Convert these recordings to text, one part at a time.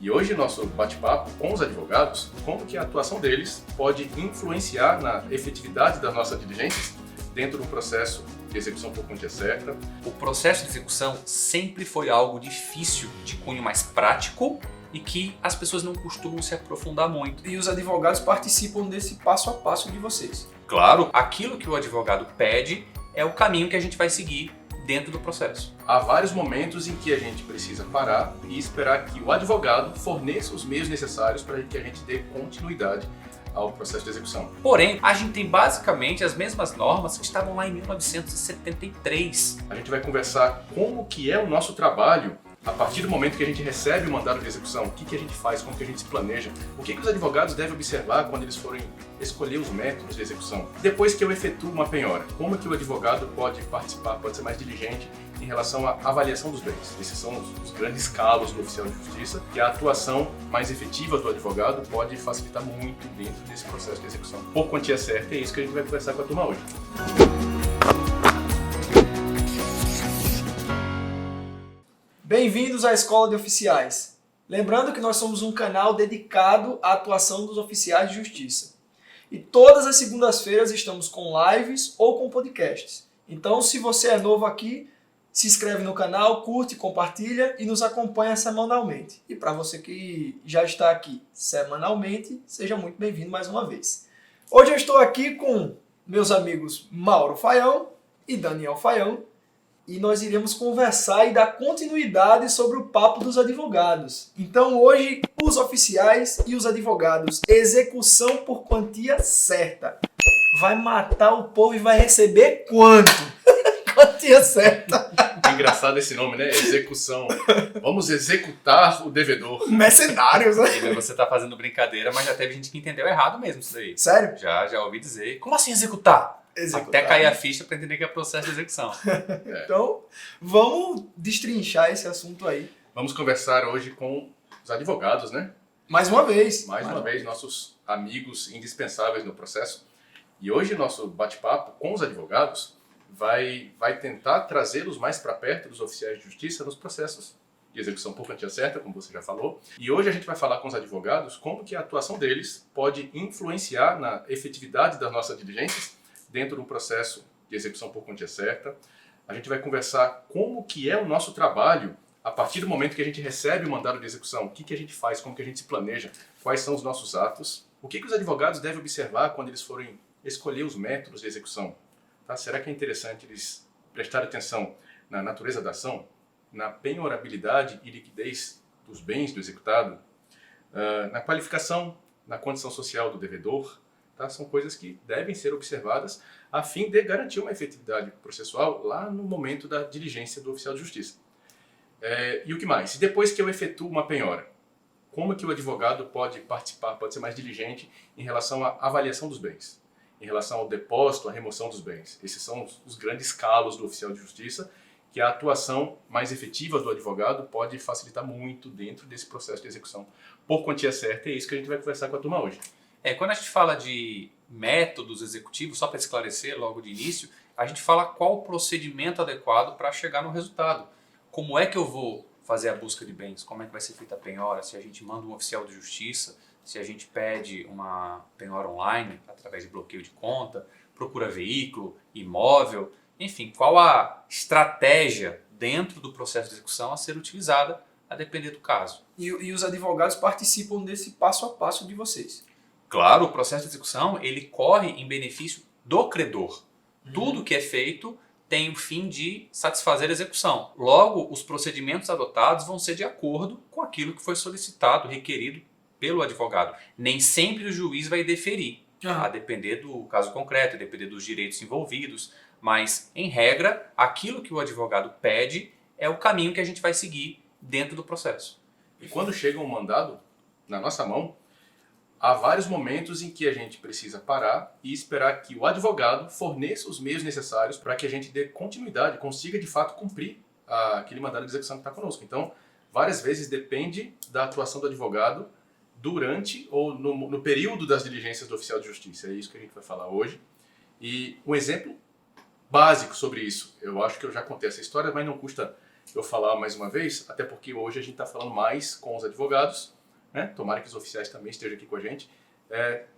E hoje nosso bate-papo com os advogados, como que a atuação deles pode influenciar na efetividade das nossas diligências dentro do processo de execução por quantia certa. O processo de execução sempre foi algo difícil, de cunho mais prático e que as pessoas não costumam se aprofundar muito. E os advogados participam desse passo a passo de vocês. Claro, aquilo que o advogado pede é o caminho que a gente vai seguir dentro do processo. Há vários momentos em que a gente precisa parar e esperar que o advogado forneça os meios necessários para que a gente dê continuidade ao processo de execução. Porém, a gente tem basicamente as mesmas normas que estavam lá em 1973. A gente vai conversar como que é o nosso trabalho a partir do momento que a gente recebe o mandado de execução. O que a gente faz, como que a gente se planeja, o que os advogados devem observar quando eles forem escolher os métodos de execução. Depois que eu efetuo uma penhora, como que o advogado pode participar, pode ser mais diligente em relação à avaliação dos bens. Esses são os grandes calos do oficial de justiça, que a atuação mais efetiva do advogado pode facilitar muito dentro desse processo de execução. Por quantia certa, é isso que a gente vai conversar com a turma hoje. Bem-vindos à Escola de Oficiais. Lembrando que nós somos um canal dedicado à atuação dos oficiais de justiça. E todas as segundas-feiras estamos com lives ou com podcasts. Então, se você é novo aqui, se inscreve no canal, curte, compartilha e nos acompanha semanalmente. E para você que já está aqui semanalmente, seja muito bem-vindo mais uma vez. Hoje eu estou aqui com meus amigos Mauro Faião e Daniel Faião, e nós iremos conversar e dar continuidade sobre o papo dos advogados. Então hoje, os oficiais e os advogados, execução por quantia certa. Vai matar o povo e vai receber quanto? Quantia certa. É engraçado esse nome, né? Execução. Vamos executar o devedor. Mercenários, né? E você tá fazendo brincadeira, mas já teve gente que entendeu errado mesmo isso daí. Sério? Já ouvi dizer. Como assim executar? Até cair a ficha para entender que é processo de execução. Então, vamos destrinchar esse assunto aí. Vamos conversar hoje com os advogados, né? Mais uma vez. Mais uma vez, nossos amigos indispensáveis no processo. E hoje nosso bate-papo com os advogados vai tentar trazê-los mais para perto dos oficiais de justiça nos processos de execução por quantia certa, como você já falou. E hoje a gente vai falar com os advogados como que a atuação deles pode influenciar na efetividade das nossas diligências dentro do processo de execução por quantia certa. A gente vai conversar como que é o nosso trabalho a partir do momento que a gente recebe o mandado de execução. O que a gente faz, como que a gente se planeja, quais são os nossos atos. O que os advogados devem observar quando eles forem escolher os métodos de execução. Tá? Será que é interessante eles prestarem atenção na natureza da ação, na penhorabilidade e liquidez dos bens do executado, na qualificação, na condição social do devedor? Tá? São coisas que devem ser observadas a fim de garantir uma efetividade processual lá no momento da diligência do oficial de justiça. E o que mais? E depois que eu efetuo uma penhora, como que o advogado pode participar, pode ser mais diligente em relação à avaliação dos bens, em relação ao depósito, à remoção dos bens? Esses são os grandes calos do oficial de justiça, que a atuação mais efetiva do advogado pode facilitar muito dentro desse processo de execução por quantia certa. É isso que a gente vai conversar com a turma hoje. Quando a gente fala de métodos executivos, só para esclarecer logo de início, a gente fala qual o procedimento adequado para chegar no resultado. Como é que eu vou fazer a busca de bens? Como é que vai ser feita a penhora? Se a gente manda um oficial de justiça, se a gente pede uma penhora online através de bloqueio de conta, procura veículo, imóvel, enfim, qual a estratégia dentro do processo de execução a ser utilizada a depender do caso. E os advogados participam desse passo a passo de vocês. Claro, o processo de execução ele corre em benefício do credor. Tudo que é feito tem o fim de satisfazer a execução. Logo, os procedimentos adotados vão ser de acordo com aquilo que foi solicitado, requerido pelo advogado. Nem sempre o juiz vai deferir, a depender do caso concreto, a depender dos direitos envolvidos, mas, em regra, aquilo que o advogado pede é o caminho que a gente vai seguir dentro do processo. E quando chega um mandado na nossa mão, há vários momentos em que a gente precisa parar e esperar que o advogado forneça os meios necessários para que a gente dê continuidade, consiga de fato cumprir aquele mandado de execução que está conosco. Então, várias vezes depende da atuação do advogado durante ou no período das diligências do oficial de justiça. É isso que a gente vai falar hoje. E um exemplo básico sobre isso, eu acho que eu já contei essa história, mas não custa eu falar mais uma vez, até porque hoje a gente está falando mais com os advogados, né? Tomara que os oficiais também estejam aqui com a gente.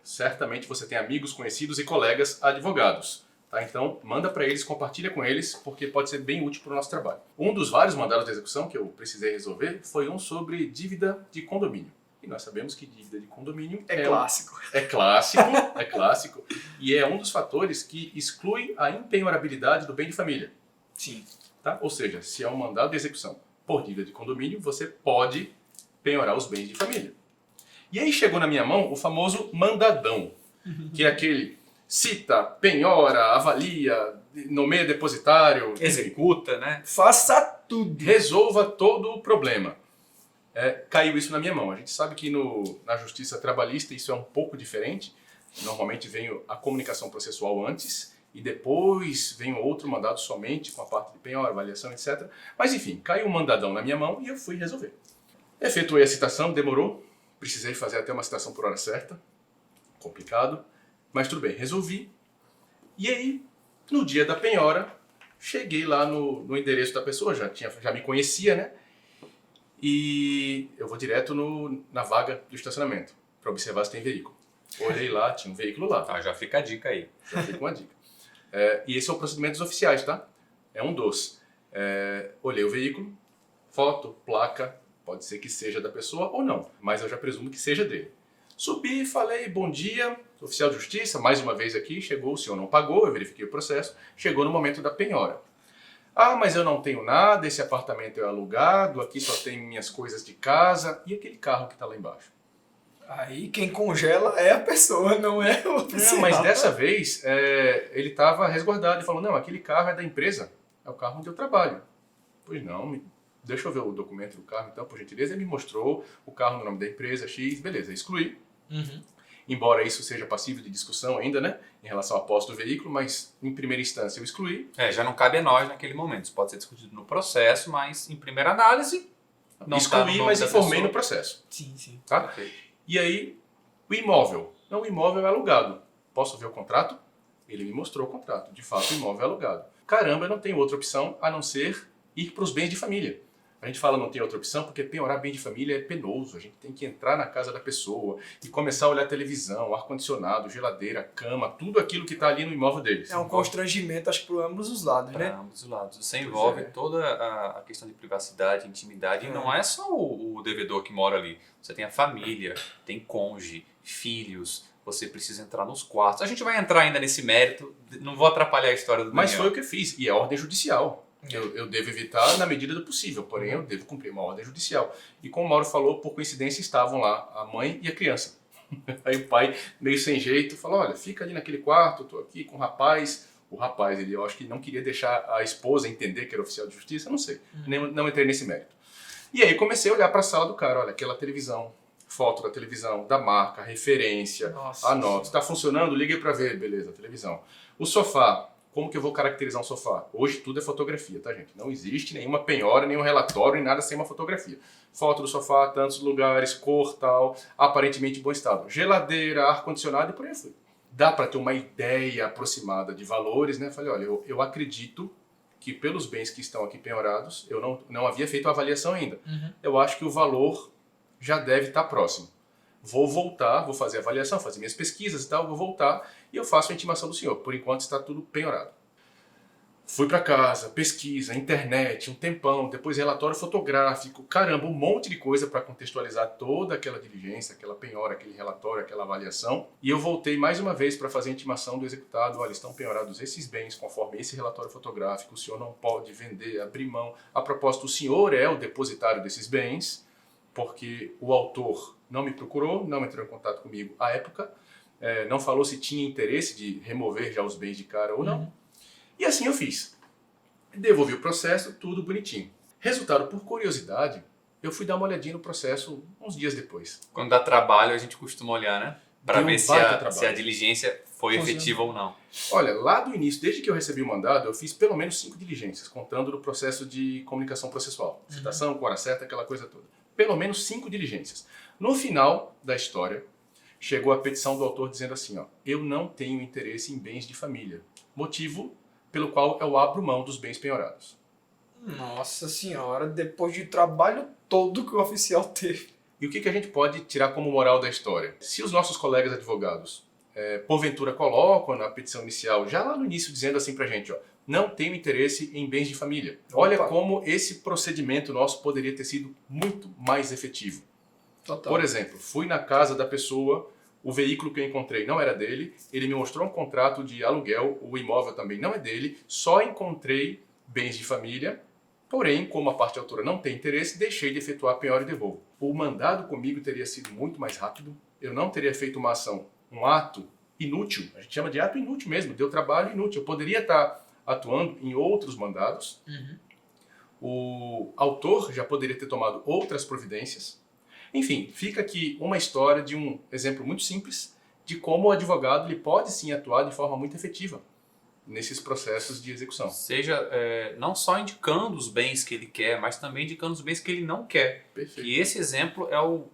Certamente você tem amigos, conhecidos e colegas advogados. Tá? Então, manda para eles, compartilha com eles, porque pode ser bem útil para o nosso trabalho. Um dos vários mandados de execução que eu precisei resolver foi um sobre dívida de condomínio. E nós sabemos que dívida de condomínio É clássico. É clássico, é clássico. E é um dos fatores que exclui a impenhorabilidade do bem de família. Sim. Tá? Ou seja, se é um mandado de execução por dívida de condomínio, você pode penhorar os bens de família. E aí chegou na minha mão o famoso mandadão, que é aquele cita, penhora, avalia, nomeia depositário, Executa, né? Faça tudo. resolva todo o problema. Caiu isso na minha mão. A gente sabe que na justiça trabalhista isso é um pouco diferente. Normalmente vem a comunicação processual antes e depois vem outro mandado somente com a parte de penhora, avaliação, etc. Mas enfim, caiu um mandadão na minha mão e eu fui resolver. Efetuei a citação, demorou. Precisei fazer até uma citação por hora certa. Complicado. Mas tudo bem, resolvi. E aí, no dia da penhora, cheguei lá no endereço da pessoa, já me conhecia, né? E eu vou direto na vaga do estacionamento, para observar se tem veículo. Olhei lá, tinha um veículo lá. Ah, já fica a dica aí. Já fica uma dica. E esse é o procedimento dos oficiais, tá? É um dos. Olhei o veículo, foto, placa, pode ser que seja da pessoa ou não, mas eu já presumo que seja dele. Subi, falei, bom dia, oficial de justiça, mais uma vez aqui, chegou, o senhor não pagou, eu verifiquei o processo, chegou no momento da penhora. Ah, mas eu não tenho nada, esse apartamento é alugado, aqui só tem minhas coisas de casa, e aquele carro que está lá embaixo? Aí quem congela é a pessoa, não é o oficial. Não, mas dessa vez ele estava resguardado e falou, não, aquele carro é da empresa, é o carro onde eu trabalho. Pois não, deixa eu ver o documento do carro então, por gentileza. Ele me mostrou o carro no nome da empresa, X, beleza, excluí. Embora isso seja passível de discussão ainda, né, em relação à posse do veículo, mas em primeira instância eu excluí. Já não cabe a nós naquele momento. Isso pode ser discutido no processo, mas em primeira análise não excluí, mas informei no processo. Sim, sim. Tá? Perfeito. E aí, o imóvel. Não, o imóvel é alugado. Posso ver o contrato? Ele me mostrou o contrato. De fato, o imóvel é alugado. Caramba, eu não tenho outra opção a não ser ir para os bens de família. A gente fala não tem outra opção porque penhorar bem de família é penoso. A gente tem que entrar na casa da pessoa e começar a olhar televisão, ar-condicionado, geladeira, cama, tudo aquilo que está ali no imóvel deles. É um constrangimento, acho que por ambos os lados, né? Para ambos os lados. Você envolve toda a questão de privacidade, intimidade, e não é só o devedor que mora ali. Você tem a família, tem cônjuge, filhos, você precisa entrar nos quartos. A gente vai entrar ainda nesse mérito, não vou atrapalhar a história do Daniel. Mas foi o que eu fiz, e é ordem judicial. Eu devo evitar na medida do possível, porém eu devo cumprir uma ordem judicial. E como o Mauro falou, por coincidência estavam lá a mãe e a criança. Aí o pai, meio sem jeito, falou, olha, fica ali naquele quarto, estou aqui com o rapaz. O rapaz, eu acho que não queria deixar a esposa entender que era oficial de justiça, não sei. Não entrei nesse mérito. E aí comecei a olhar para a sala do cara, olha, aquela televisão, foto da televisão, da marca, referência, a nota. Está funcionando? Liguei para ver, beleza, televisão. O sofá. Como que eu vou caracterizar um sofá? Hoje tudo é fotografia, tá, gente? Não existe nenhuma penhora, nenhum relatório, nem nada sem uma fotografia. Foto do sofá, tantos lugares, cor, tal, aparentemente em bom estado. Geladeira, ar-condicionado e por aí fui. Dá para ter uma ideia aproximada de valores, né? Falei, olha, eu acredito que pelos bens que estão aqui penhorados, eu não havia feito a avaliação ainda. Eu acho que o valor já deve estar próximo. Vou voltar, vou fazer a avaliação, fazer minhas pesquisas e tal, vou voltar e eu faço a intimação do senhor. Por enquanto está tudo penhorado. Fui para casa, pesquisa, internet, um tempão, depois relatório fotográfico, caramba, um monte de coisa para contextualizar toda aquela diligência, aquela penhora, aquele relatório, aquela avaliação. E eu voltei mais uma vez para fazer a intimação do executado, olha, estão penhorados esses bens conforme esse relatório fotográfico, o senhor não pode vender, abrir mão. A propósito, o senhor é o depositário desses bens, porque o autor não me procurou, não entrou em contato comigo à época, não falou se tinha interesse de remover já os bens de cara ou não. E assim eu fiz. Devolvi o processo, tudo bonitinho. Resultado, por curiosidade, eu fui dar uma olhadinha no processo uns dias depois. Quando dá trabalho, a gente costuma olhar, né? Para ver se a diligência foi efetiva ou não. Olha, lá do início, desde que eu recebi o mandado, eu fiz pelo menos 5 diligências, contando no processo de comunicação processual. Citação, com hora certa, aquela coisa toda. Pelo menos 5 diligências. No final da história, chegou a petição do autor dizendo assim, ó, eu não tenho interesse em bens de família. Motivo pelo qual eu abro mão dos bens penhorados. Nossa senhora, depois de trabalho todo que o oficial teve. E o que a gente pode tirar como moral da história? Se os nossos colegas advogados, porventura, colocam na petição inicial, já lá no início, dizendo assim pra gente, ó, não tenho interesse em bens de família. Olha como esse procedimento nosso poderia ter sido muito mais efetivo. Total. Por exemplo, fui na casa da pessoa, o veículo que eu encontrei não era dele, ele me mostrou um contrato de aluguel, o imóvel também não é dele, só encontrei bens de família, porém, como a parte autora não tem interesse, deixei de efetuar a penhora e devolvo. O mandado comigo teria sido muito mais rápido, eu não teria feito uma ação, um ato inútil, a gente chama de ato inútil mesmo, deu trabalho inútil. Eu poderia estar atuando em outros mandados, o autor já poderia ter tomado outras providências. Enfim, fica aqui uma história de um exemplo muito simples de como o advogado ele pode sim atuar de forma muito efetiva nesses processos de execução. Seja não só indicando os bens que ele quer, mas também indicando os bens que ele não quer. Perfeito. E esse exemplo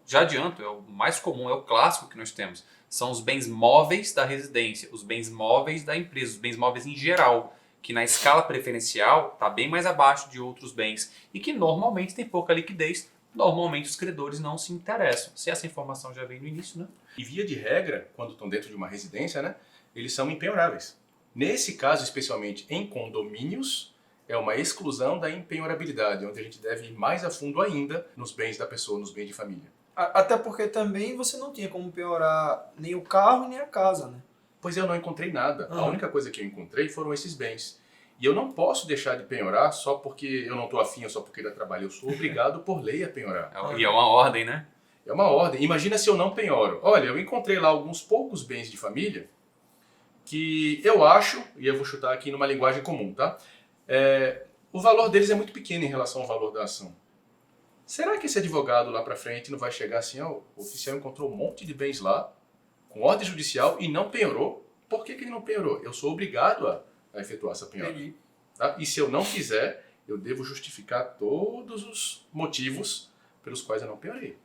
já adianto, é o mais comum, é o clássico que nós temos. São os bens móveis da residência, os bens móveis da empresa, os bens móveis em geral, que na escala preferencial está bem mais abaixo de outros bens e que normalmente tem pouca liquidez. Normalmente os credores não se interessam. Se essa informação já vem no início, né? E via de regra, quando estão dentro de uma residência, né, eles são impenhoráveis. Nesse caso, especialmente em condomínios, é uma exclusão da impenhorabilidade, onde a gente deve ir mais a fundo ainda nos bens da pessoa, nos bens de família. Até porque também você não tinha como penhorar nem o carro nem a casa, né? Pois eu não encontrei nada. A única coisa que eu encontrei foram esses bens. E eu não posso deixar de penhorar só porque eu não estou afim ou só porque dá trabalho. Eu sou obrigado por lei a penhorar. E é uma ordem, né? É uma ordem. Imagina se eu não penhoro. Olha, eu encontrei lá alguns poucos bens de família que eu acho, e eu vou chutar aqui numa linguagem comum, tá? O valor deles é muito pequeno em relação ao valor da ação. Será que esse advogado lá pra frente não vai chegar assim, ó, o oficial encontrou um monte de bens lá, com ordem judicial, e não penhorou? Por que ele não penhorou? Eu sou obrigado a efetuar essa penhora. Tá? E se eu não fizer, eu devo justificar todos os motivos pelos quais eu não penhorei.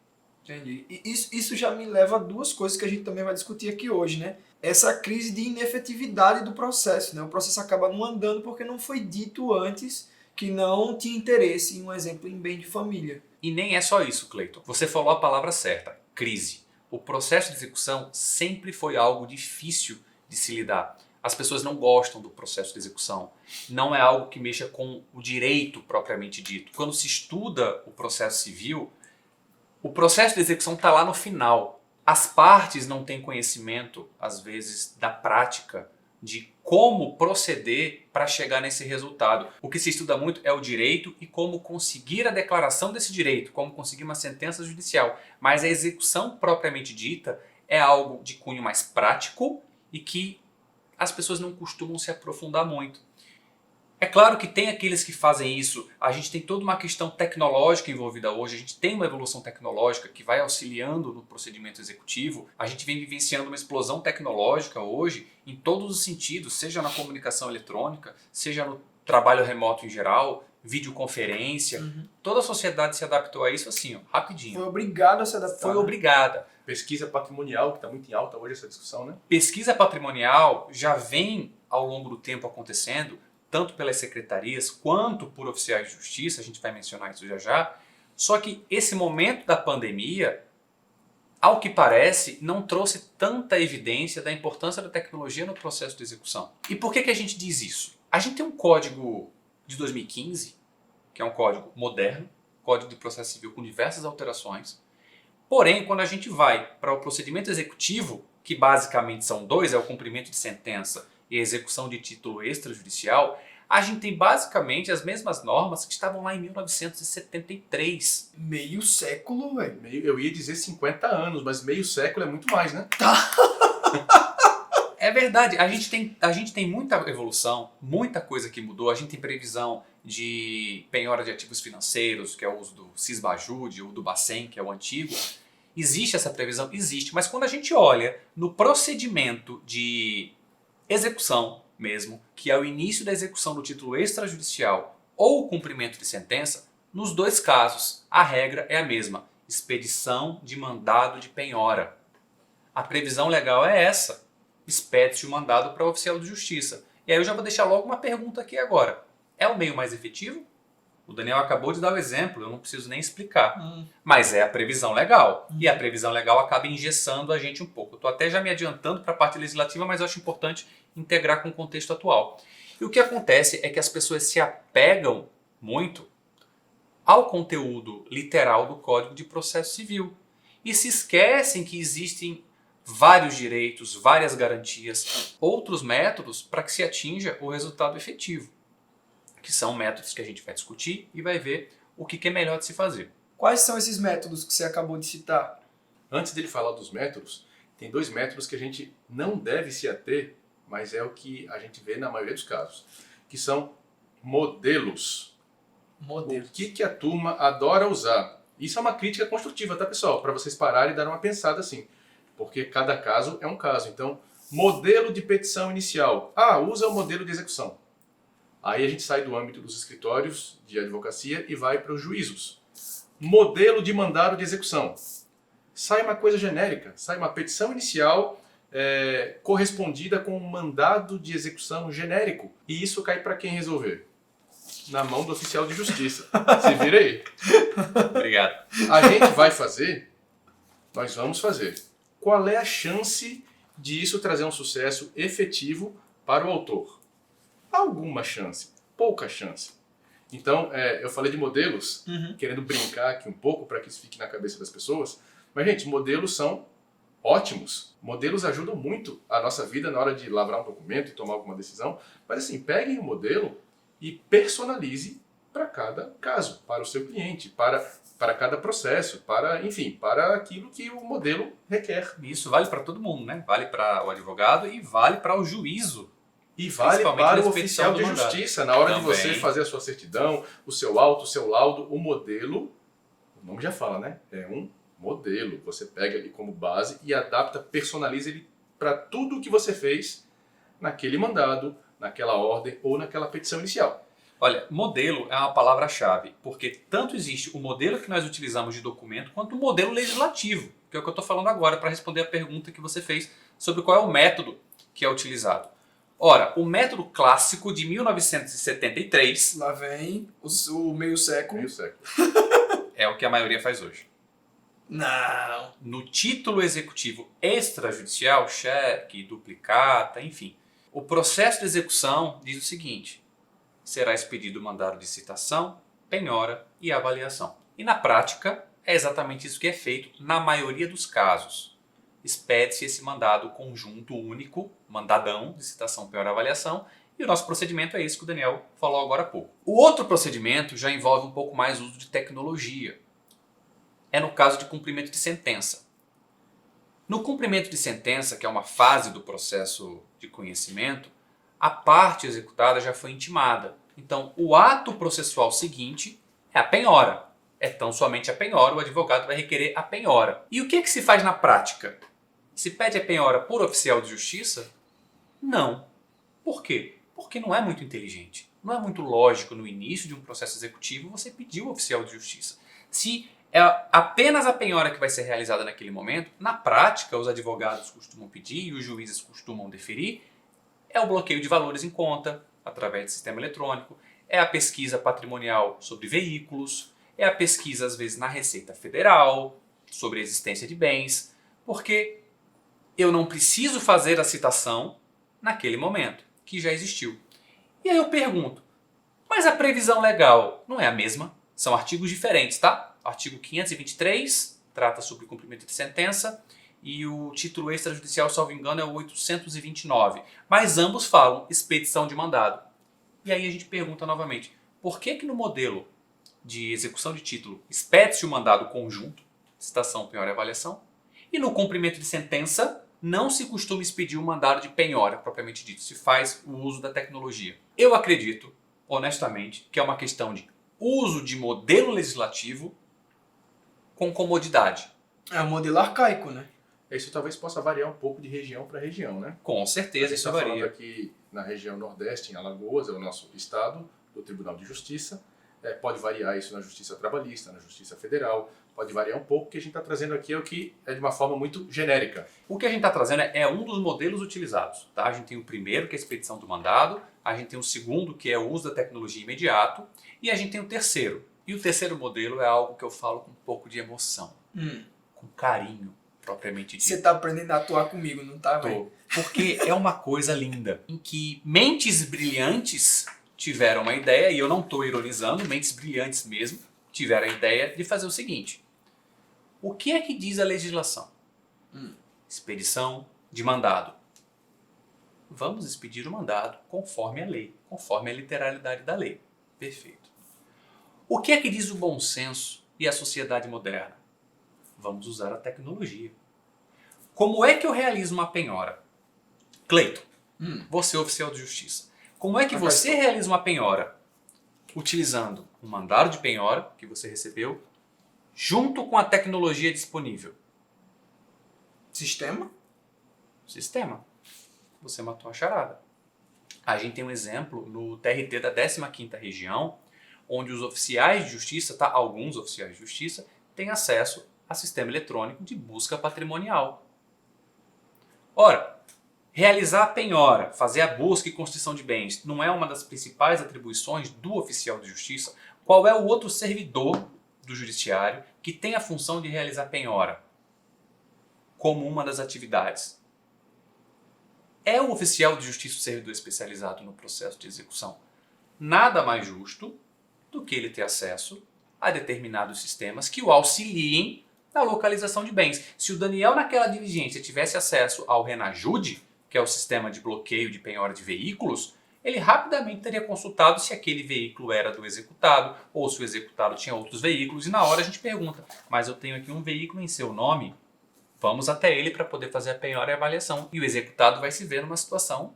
Entendi. E isso já me leva a duas coisas que a gente também vai discutir aqui hoje, né? Essa crise de inefetividade do processo, né? O processo acaba não andando porque não foi dito antes que não tinha interesse em um exemplo em bem de família. E nem é só isso, Cleiton. Você falou a palavra certa, crise. O processo de execução sempre foi algo difícil de se lidar. As pessoas não gostam do processo de execução. Não é algo que mexa com o direito propriamente dito. Quando se estuda o processo civil, o processo de execução está lá no final. As partes não têm conhecimento, às vezes, da prática de como proceder para chegar nesse resultado. O que se estuda muito é o direito e como conseguir a declaração desse direito, como conseguir uma sentença judicial. Mas a execução propriamente dita é algo de cunho mais prático e que as pessoas não costumam se aprofundar muito. É claro que tem aqueles que fazem isso, a gente tem toda uma questão tecnológica envolvida hoje, a gente tem uma evolução tecnológica que vai auxiliando no procedimento executivo, a gente vem vivenciando uma explosão tecnológica hoje em todos os sentidos, seja na comunicação eletrônica, seja no trabalho remoto em geral, videoconferência, toda a sociedade se adaptou a isso assim, ó, rapidinho. Foi obrigada a se adaptar. Foi obrigada. Pesquisa patrimonial, que está muito em alta hoje essa discussão, né? Pesquisa patrimonial já vem ao longo do tempo acontecendo, tanto pelas secretarias quanto por oficiais de justiça, a gente vai mencionar isso já já, só que esse momento da pandemia, ao que parece, não trouxe tanta evidência da importância da tecnologia no processo de execução. E por que a gente diz isso? A gente tem um código de 2015, que é um código moderno, código de processo civil com diversas alterações, porém, quando a gente vai para o procedimento executivo, que basicamente são dois, é o cumprimento de sentença e a execução de título extrajudicial, a gente tem basicamente as mesmas normas que estavam lá em 1973. Meio século, velho. Eu ia dizer 50 anos, mas meio século é muito mais, né? É verdade, a gente tem muita evolução, muita coisa que mudou, a gente tem previsão de penhora de ativos financeiros, que é o uso do Cisbajude ou do Bacen, que é o antigo. Existe essa previsão? Existe, mas quando a gente olha no procedimento de execução mesmo, que é o início da execução do título extrajudicial ou o cumprimento de sentença, nos dois casos a regra é a mesma, expedição de mandado de penhora. A previsão legal é essa, expede-se o mandado para o oficial de justiça. E aí eu já vou deixar logo uma pergunta aqui agora, é o meio mais efetivo? O Daniel acabou de dar o exemplo, eu não preciso nem explicar. Mas é a previsão legal. E a previsão legal acaba engessando a gente um pouco. Estou até já me adiantando para a parte legislativa, mas eu acho importante integrar com o contexto atual. E o que acontece é que as pessoas se apegam muito ao conteúdo literal do Código de Processo Civil. E se esquecem que existem vários direitos, várias garantias, outros métodos para que se atinja o resultado efetivo, que são métodos que a gente vai discutir e vai ver o que é melhor de se fazer. Quais são esses métodos que você acabou de citar? Antes dele falar dos métodos, tem 2 métodos que a gente não deve se ater, mas é o que a gente vê na maioria dos casos, que são modelos. Modelos. O que a turma adora usar? Isso é uma crítica construtiva, tá, pessoal? Para vocês pararem e darem uma pensada assim. Porque cada caso é um caso. Então, modelo de petição inicial. Usa o modelo de execução. Aí a gente sai do âmbito dos escritórios de advocacia e vai para os juízos. Modelo de mandado de execução. Sai uma coisa genérica, sai uma petição inicial correspondida com um mandado de execução genérico. E isso cai para quem resolver? Na mão do oficial de justiça. Se vira aí. Obrigado. A gente vai fazer, nós vamos fazer. Qual é a chance de isso trazer um sucesso efetivo para o autor? Alguma chance, pouca chance. Então, eu falei de modelos, querendo brincar aqui um pouco para que isso fique na cabeça das pessoas. Mas, gente, modelos são ótimos. Modelos ajudam muito a nossa vida na hora de lavrar um documento e tomar alguma decisão. Mas, assim, peguem o modelo e personalize para cada caso, para o seu cliente, para cada processo, enfim, para aquilo que o modelo requer. Isso vale para todo mundo, né? Vale para o advogado e vale para o juízo. E vale para o oficial de mandado. justiça, na hora Também. de você fazer a sua certidão, o seu auto, o seu laudo, o modelo, o nome já fala, né? É um modelo. Você pega ele como base e adapta, personaliza ele para tudo o que você fez naquele mandado, naquela ordem ou naquela petição inicial. Olha, modelo é uma palavra-chave, porque tanto existe o modelo que nós utilizamos de documento, quanto o modelo legislativo, que é o que eu estou falando agora para responder a pergunta que você fez sobre qual é o método que é utilizado. Ora, o método clássico de 1973... Lá vem o meio século. Meio século. É o que a maioria faz hoje. Não. No título executivo extrajudicial, cheque, duplicata, enfim, o processo de execução diz o seguinte: será expedido o mandado de citação, penhora e avaliação. E na prática, é exatamente isso que é feito na maioria dos casos. Expede-se esse mandado conjunto único, mandadão de citação, penhora e avaliação, e o nosso procedimento é esse que o Daniel falou agora há pouco. O outro procedimento já envolve um pouco mais o uso de tecnologia. É no caso de cumprimento de sentença. No cumprimento de sentença, que é uma fase do processo de conhecimento, a parte executada já foi intimada. Então, o ato processual seguinte é a penhora. É tão somente a penhora, o advogado vai requerer a penhora. E o que se faz na prática? Se pede a penhora por oficial de justiça? Não. Por quê? Porque não é muito inteligente. Não é muito lógico no início de um processo executivo você pedir o oficial de justiça. Se é apenas a penhora que vai ser realizada naquele momento, na prática os advogados costumam pedir e os juízes costumam deferir, é o bloqueio de valores em conta, através do sistema eletrônico, é a pesquisa patrimonial sobre veículos, é a pesquisa, às vezes, na Receita Federal, sobre a existência de bens, porque eu não preciso fazer a citação naquele momento, que já existiu. E aí eu pergunto, mas a previsão legal não é a mesma? São artigos diferentes, tá? O artigo 523 trata sobre o cumprimento de sentença, e o título extrajudicial, salvo engano, é o 829. Mas ambos falam expedição de mandado. E aí a gente pergunta novamente, por que no modelo de execução de título expede-se o mandado conjunto, citação, penhora e avaliação, e no cumprimento de sentença não se costuma expedir o mandado de penhora, propriamente dito, se faz o uso da tecnologia? Eu acredito, honestamente, que é uma questão de uso de modelo legislativo com comodidade. É um modelo arcaico, né? Isso talvez possa variar um pouco de região para região, né? Com certeza, isso varia. Falando aqui na região Nordeste, em Alagoas, é o nosso estado do Tribunal de Justiça. Pode variar isso na Justiça Trabalhista, na Justiça Federal. pode variar um pouco, o que a gente está trazendo aqui é o que é de uma forma muito genérica. O que a gente está trazendo é um dos modelos utilizados. Tá? A gente tem o primeiro, que é a expedição do mandado, a gente tem o segundo, que é o uso da tecnologia imediato, e a gente tem o terceiro. E o terceiro modelo é algo que eu falo com um pouco de emoção, com carinho, propriamente dito. Você tá aprendendo a atuar comigo, não tá, velho? Porque é uma coisa linda, em que mentes brilhantes tiveram uma ideia, e eu não estou ironizando, mentes brilhantes mesmo, tiveram a ideia de fazer o seguinte. O que é que diz a legislação? Expedição de mandado. Vamos expedir o mandado conforme a lei, conforme a literalidade da lei. Perfeito. O que é que diz o bom senso e a sociedade moderna? Vamos usar a tecnologia. Como é que eu realizo uma penhora? Cleiton, você é oficial de justiça. Como é que você realiza uma penhora? Utilizando um mandado de penhora que você recebeu, junto com a tecnologia disponível. Sistema? Sistema. Você matou a charada. A gente tem um exemplo no TRT da 15ª região, onde os oficiais de justiça, alguns oficiais de justiça, têm acesso a sistema eletrônico de busca patrimonial. Ora, realizar a penhora, fazer a busca e constituição de bens, não é uma das principais atribuições do oficial de justiça? Qual é o outro servidor do judiciário que tem a função de realizar penhora como uma das atividades? É o oficial de justiça o servidor especializado no processo de execução. Nada mais justo do que ele ter acesso a determinados sistemas que o auxiliem na localização de bens. Se o Daniel naquela diligência tivesse acesso ao Renajude, que é o sistema de bloqueio de penhora de veículos, ele rapidamente teria consultado se aquele veículo era do executado ou se o executado tinha outros veículos, e na hora a gente pergunta, mas eu tenho aqui um veículo em seu nome, vamos até ele para poder fazer a penhora e a avaliação, e o executado vai se ver numa situação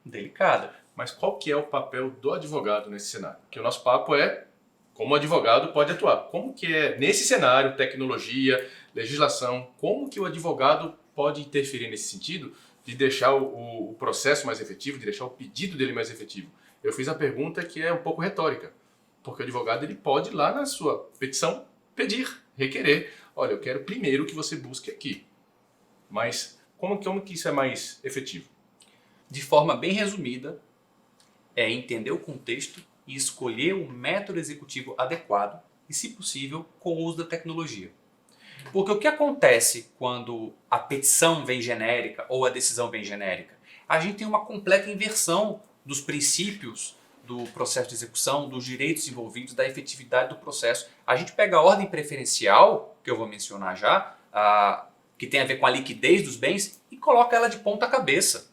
delicada. Mas qual que é o papel do advogado nesse cenário? Porque o nosso papo é como o advogado pode atuar. Como que é, nesse cenário, tecnologia, legislação, como que o advogado pode interferir nesse sentido de deixar o processo mais efetivo, de deixar o pedido dele mais efetivo? Eu fiz a pergunta que é um pouco retórica, porque o advogado ele pode ir lá na sua petição pedir, requerer. Olha, eu quero primeiro que você busque aqui. Mas como que isso é mais efetivo? De forma bem resumida, é entender o contexto e escolher o método executivo adequado e, se possível, com o uso da tecnologia. Porque o que acontece quando a petição vem genérica ou a decisão vem genérica? A gente tem uma completa inversão dos princípios do processo de execução, dos direitos envolvidos, da efetividade do processo. A gente pega a ordem preferencial, que eu vou mencionar já, que tem a ver com a liquidez dos bens, e coloca ela de ponta cabeça.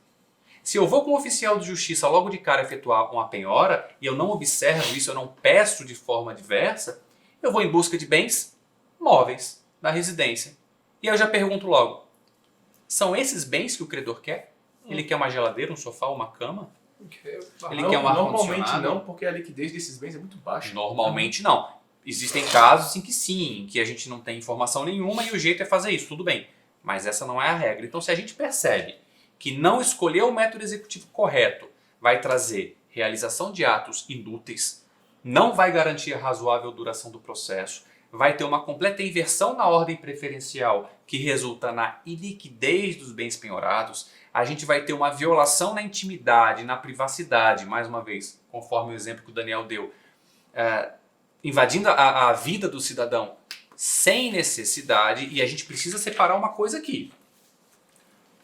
Se eu vou com o oficial de justiça logo de cara efetuar uma penhora e eu não observo isso, eu não peço de forma diversa, eu vou em busca de bens móveis na residência. E eu já pergunto logo, são esses bens que o credor quer? Ele quer uma geladeira, um sofá, uma cama? Ele quer um ar-condicionado? Normalmente não, porque a liquidez desses bens é muito baixa. Normalmente não. Existem casos em que sim, em que a gente não tem informação nenhuma e o jeito é fazer isso, tudo bem. Mas essa não é a regra. Então se a gente percebe que não escolher o método executivo correto vai trazer realização de atos inúteis, não vai garantir a razoável duração do processo, vai ter uma completa inversão na ordem preferencial que resulta na iliquidez dos bens penhorados, a gente vai ter uma violação na intimidade, na privacidade, mais uma vez, conforme o exemplo que o Daniel deu, invadindo a vida do cidadão sem necessidade, e a gente precisa separar uma coisa aqui.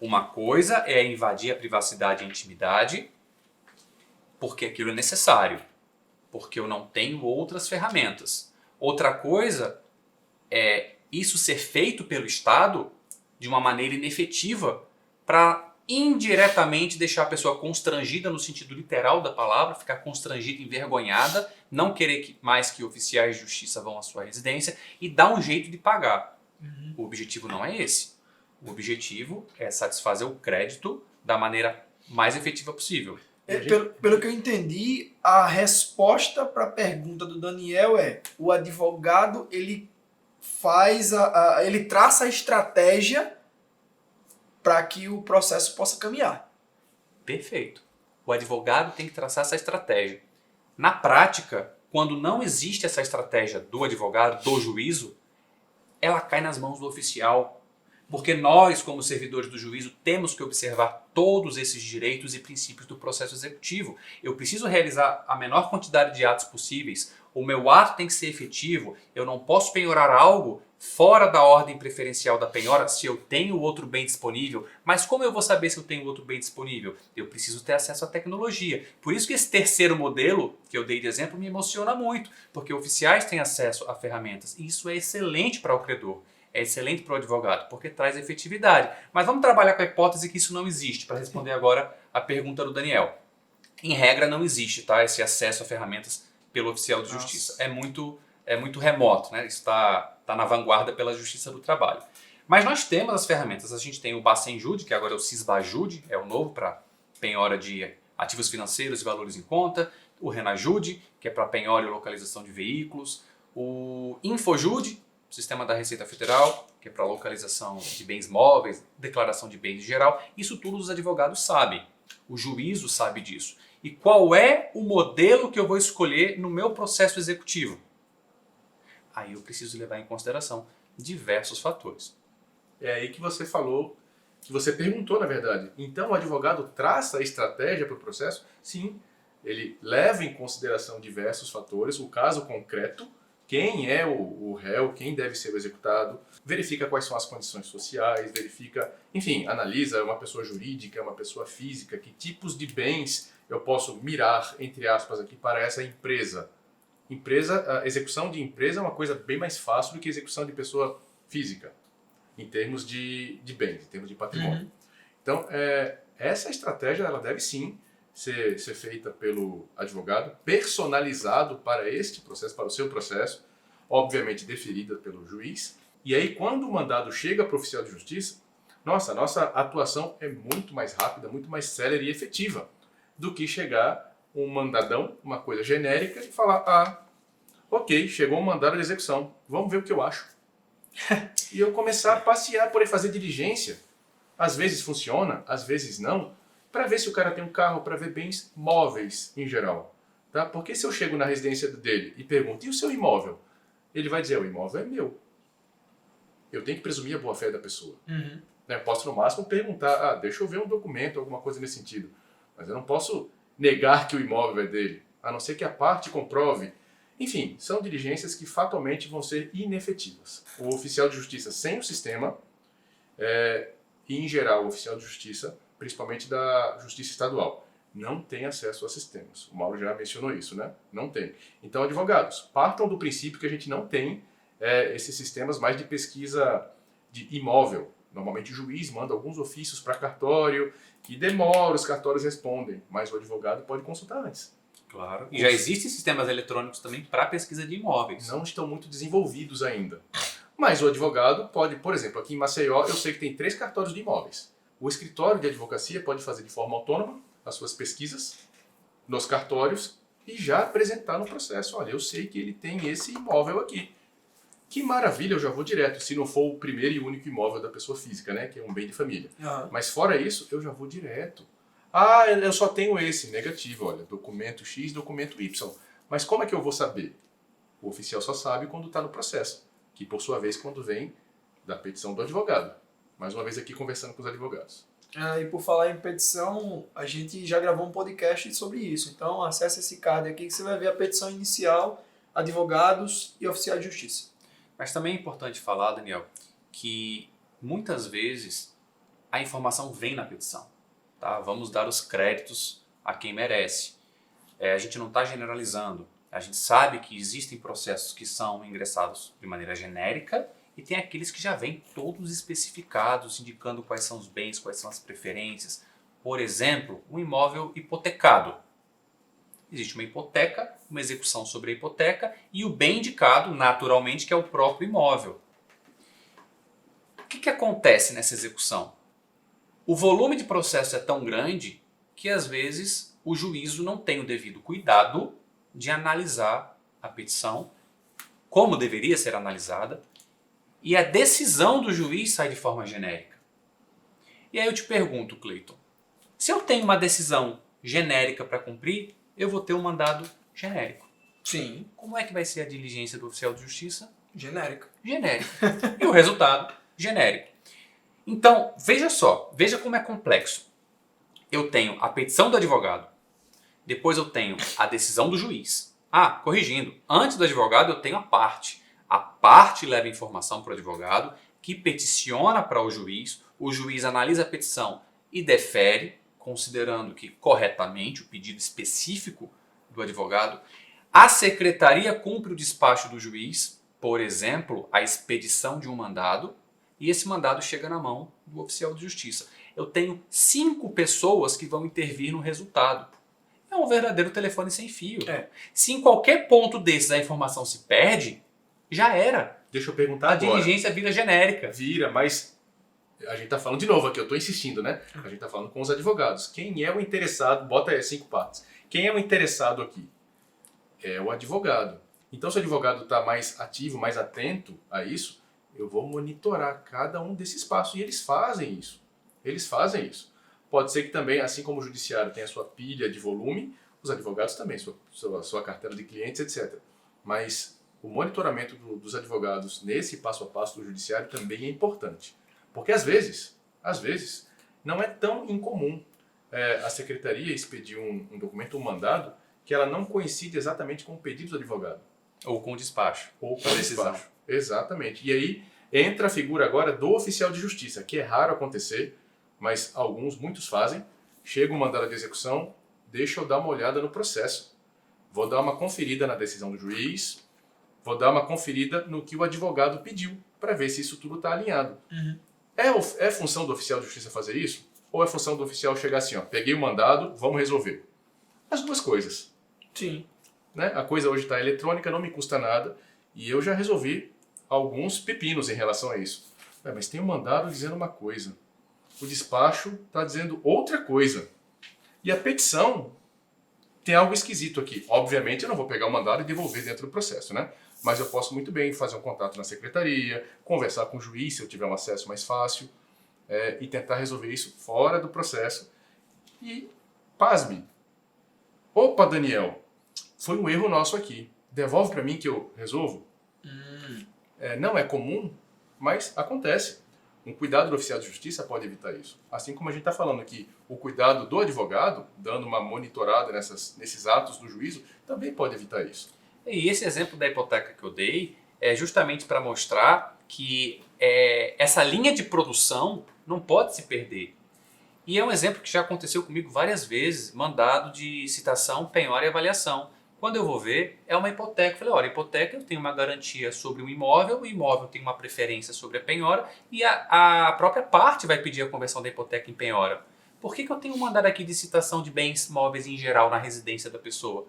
Uma coisa é invadir a privacidade e a intimidade porque aquilo é necessário, porque eu não tenho outras ferramentas. Outra coisa é isso ser feito pelo Estado de uma maneira inefetiva para indiretamente deixar a pessoa constrangida no sentido literal da palavra, ficar constrangida, envergonhada, não querer mais que oficiais de justiça vão à sua residência e dar um jeito de pagar. O objetivo não é esse. O objetivo é satisfazer o crédito da maneira mais efetiva possível. Pelo que eu entendi, a resposta para a pergunta do Daniel é: o advogado ele ele traça a estratégia para que o processo possa caminhar. Perfeito. O advogado tem que traçar essa estratégia. Na prática, quando não existe essa estratégia do advogado, do juízo, ela cai nas mãos do oficial. Porque nós, como servidores do juízo, temos que observar todos esses direitos e princípios do processo executivo. Eu preciso realizar a menor quantidade de atos possíveis, o meu ato tem que ser efetivo, eu não posso penhorar algo fora da ordem preferencial da penhora se eu tenho outro bem disponível. Mas como eu vou saber se eu tenho outro bem disponível? Eu preciso ter acesso à tecnologia. Por isso que esse terceiro modelo, que eu dei de exemplo, me emociona muito, porque oficiais têm acesso a ferramentas e isso é excelente para o credor. É excelente para o advogado, porque traz efetividade. Mas vamos trabalhar com a hipótese que isso não existe, para responder agora a pergunta do Daniel. Em regra, não existe, tá, esse acesso a ferramentas pelo oficial de justiça. É muito remoto, né? Está na vanguarda pela Justiça do Trabalho. Mas nós temos as ferramentas. A gente tem o Bacenjude, que agora é o Cisbajude, é o novo para penhora de ativos financeiros e valores em conta. O Renajude, que é para penhora e localização de veículos. O Infojude, Sistema da Receita Federal, que é para localização de bens móveis, declaração de bens em geral. Isso tudo os advogados sabem. O juízo sabe disso. E qual é o modelo que eu vou escolher no meu processo executivo? Aí eu preciso levar em consideração diversos fatores. É aí que você falou, que você perguntou, na verdade. Então o advogado traça a estratégia para o processo? Sim, ele leva em consideração diversos fatores, o caso concreto, quem é o réu, quem deve ser o executado, verifica quais são as condições sociais, verifica, enfim, analisa uma pessoa jurídica, uma pessoa física, que tipos de bens eu posso mirar, entre aspas, aqui para essa empresa. A execução de empresa é uma coisa bem mais fácil do que a execução de pessoa física, em termos de bens, em termos de patrimônio. Então, essa estratégia ela deve sim ser feita pelo advogado, personalizado para este processo, para o seu processo, obviamente deferida pelo juiz. E aí, quando o mandado chega para o oficial de justiça, a nossa atuação é muito mais rápida, muito mais célere e efetiva do que chegar um mandadão, uma coisa genérica, e falar, ok, chegou um mandado de execução, vamos ver o que eu acho. E eu começar a passear por aí, fazer diligência. Às vezes funciona, às vezes não, para ver se o cara tem um carro, para ver bens móveis em geral. Tá? Porque se eu chego na residência dele e pergunto, e o seu imóvel? Ele vai dizer, o imóvel é meu. Eu tenho que presumir a boa-fé da pessoa. Né? Posso, no máximo, perguntar, deixa eu ver um documento, alguma coisa nesse sentido. Mas eu não posso negar que o imóvel é dele, a não ser que a parte comprove. Enfim, são diligências que fatalmente vão ser inefetivas. O oficial de justiça sem o sistema, e em geral o oficial de justiça, principalmente da justiça estadual, não tem acesso a sistemas. O Mauro já mencionou isso, né? Não tem. Então, advogados, partam do princípio que a gente não tem esses sistemas mais de pesquisa de imóvel. Normalmente o juiz manda alguns ofícios para cartório, que demora, os cartórios respondem, mas o advogado pode consultar antes. Claro. E já existem sistemas eletrônicos também para pesquisa de imóveis. Não estão muito desenvolvidos ainda. Mas o advogado pode, por exemplo, aqui em Maceió, eu sei que tem 3 cartórios de imóveis. O escritório de advocacia pode fazer de forma autônoma as suas pesquisas nos cartórios e já apresentar no processo. Olha, eu sei que ele tem esse imóvel aqui. Que maravilha, eu já vou direto, se não for o primeiro e único imóvel da pessoa física, né, que é um bem de família. Mas fora isso, eu já vou direto. Eu só tenho esse, negativo, olha, documento X, documento Y. Mas como é que eu vou saber? O oficial só sabe quando está no processo, que por sua vez quando vem da petição do advogado. Mais uma vez aqui conversando com os advogados. E por falar em petição, a gente já gravou um podcast sobre isso. Então acesse esse card aqui que você vai ver a petição inicial, advogados e oficiais de justiça. Mas também é importante falar, Daniel, que muitas vezes a informação vem na petição. Tá? Vamos dar os créditos a quem merece. A gente não está generalizando. A gente sabe que existem processos que são ingressados de maneira genérica e tem aqueles que já vêm todos especificados, indicando quais são os bens, quais são as preferências. Por exemplo, um imóvel hipotecado. Existe uma hipoteca, uma execução sobre a hipoteca e o bem indicado, naturalmente, que é o próprio imóvel. O que acontece nessa execução? O volume de processo é tão grande que, às vezes, o juízo não tem o devido cuidado de analisar a petição como deveria ser analisada e a decisão do juiz sai de forma genérica. E aí eu te pergunto, Cleiton, se eu tenho uma decisão genérica para cumprir, eu vou ter um mandado genérico. Sim. Como é que vai ser a diligência do oficial de justiça? Genérica. genérico. E o resultado, genérico. Então, veja como é complexo. Eu tenho a petição do advogado, depois eu tenho a decisão do juiz. Corrigindo, antes do advogado eu tenho a parte. A parte leva informação para o advogado, que peticiona para o juiz analisa a petição e defere, considerando que corretamente o pedido específico do advogado. A secretaria cumpre o despacho do juiz, por exemplo, a expedição de um mandado, e esse mandado chega na mão do oficial de justiça. Eu tenho 5 pessoas que vão intervir no resultado. É um verdadeiro telefone sem fio. Se em qualquer ponto desses a informação se perde, já era. Deixa eu perguntar A agora. diligência vira genérica. Vira, mas a gente está falando de novo aqui, eu estou insistindo, né? A gente está falando com os advogados. Quem é o interessado? Bota aí 5 partes. Quem é o interessado aqui? É o advogado. Então, se o advogado está mais ativo, mais atento a isso, eu vou monitorar cada um desses passos. E eles fazem isso. Eles fazem isso. Pode ser que também, assim como o judiciário tem a sua pilha de volume, os advogados também, sua carteira de clientes, etc. Mas o monitoramento dos advogados nesse passo a passo do judiciário também é importante. Porque às vezes, não é tão incomum a secretaria expedir um documento, um mandado, que ela não coincide exatamente com o pedido do advogado. Ou com o despacho. Ou com a decisão. Exatamente. E aí entra a figura agora do oficial de justiça, que é raro acontecer, mas muitos fazem. Chega o mandado de execução, deixa eu dar uma olhada no processo. Vou dar uma conferida na decisão do juiz, vou dar uma conferida no que o advogado pediu, para ver se isso tudo está alinhado. É função do oficial de justiça fazer isso? Ou é função do oficial chegar assim, peguei o mandado, vamos resolver? As duas coisas. Sim. Né? A coisa hoje está eletrônica, não me custa nada, e eu já resolvi alguns pepinos em relação a isso. Mas tem um mandado dizendo uma coisa, o despacho está dizendo outra coisa. E a petição tem algo esquisito aqui. Obviamente eu não vou pegar o mandado e devolver dentro do processo, né? Mas eu posso muito bem fazer um contato na secretaria, conversar com o juiz se eu tiver um acesso mais fácil, e tentar resolver isso fora do processo. E, pasme, opa, Daniel, foi um erro nosso aqui. Devolve para mim que eu resolvo? Não é comum, mas acontece. Um cuidado do oficial de justiça pode evitar isso. Assim como a gente está falando aqui, o cuidado do advogado, dando uma monitorada nesses atos do juízo, também pode evitar isso. E esse exemplo da hipoteca que eu dei é justamente para mostrar que essa linha de produção não pode se perder. E é um exemplo que já aconteceu comigo várias vezes, mandado de citação, penhora e avaliação. Quando eu vou ver, é uma hipoteca. Eu falei, olha, hipoteca eu tenho uma garantia sobre o imóvel tem uma preferência sobre a penhora e a própria parte vai pedir a conversão da hipoteca em penhora. Por que eu tenho um mandado aqui de citação de bens móveis em geral na residência da pessoa?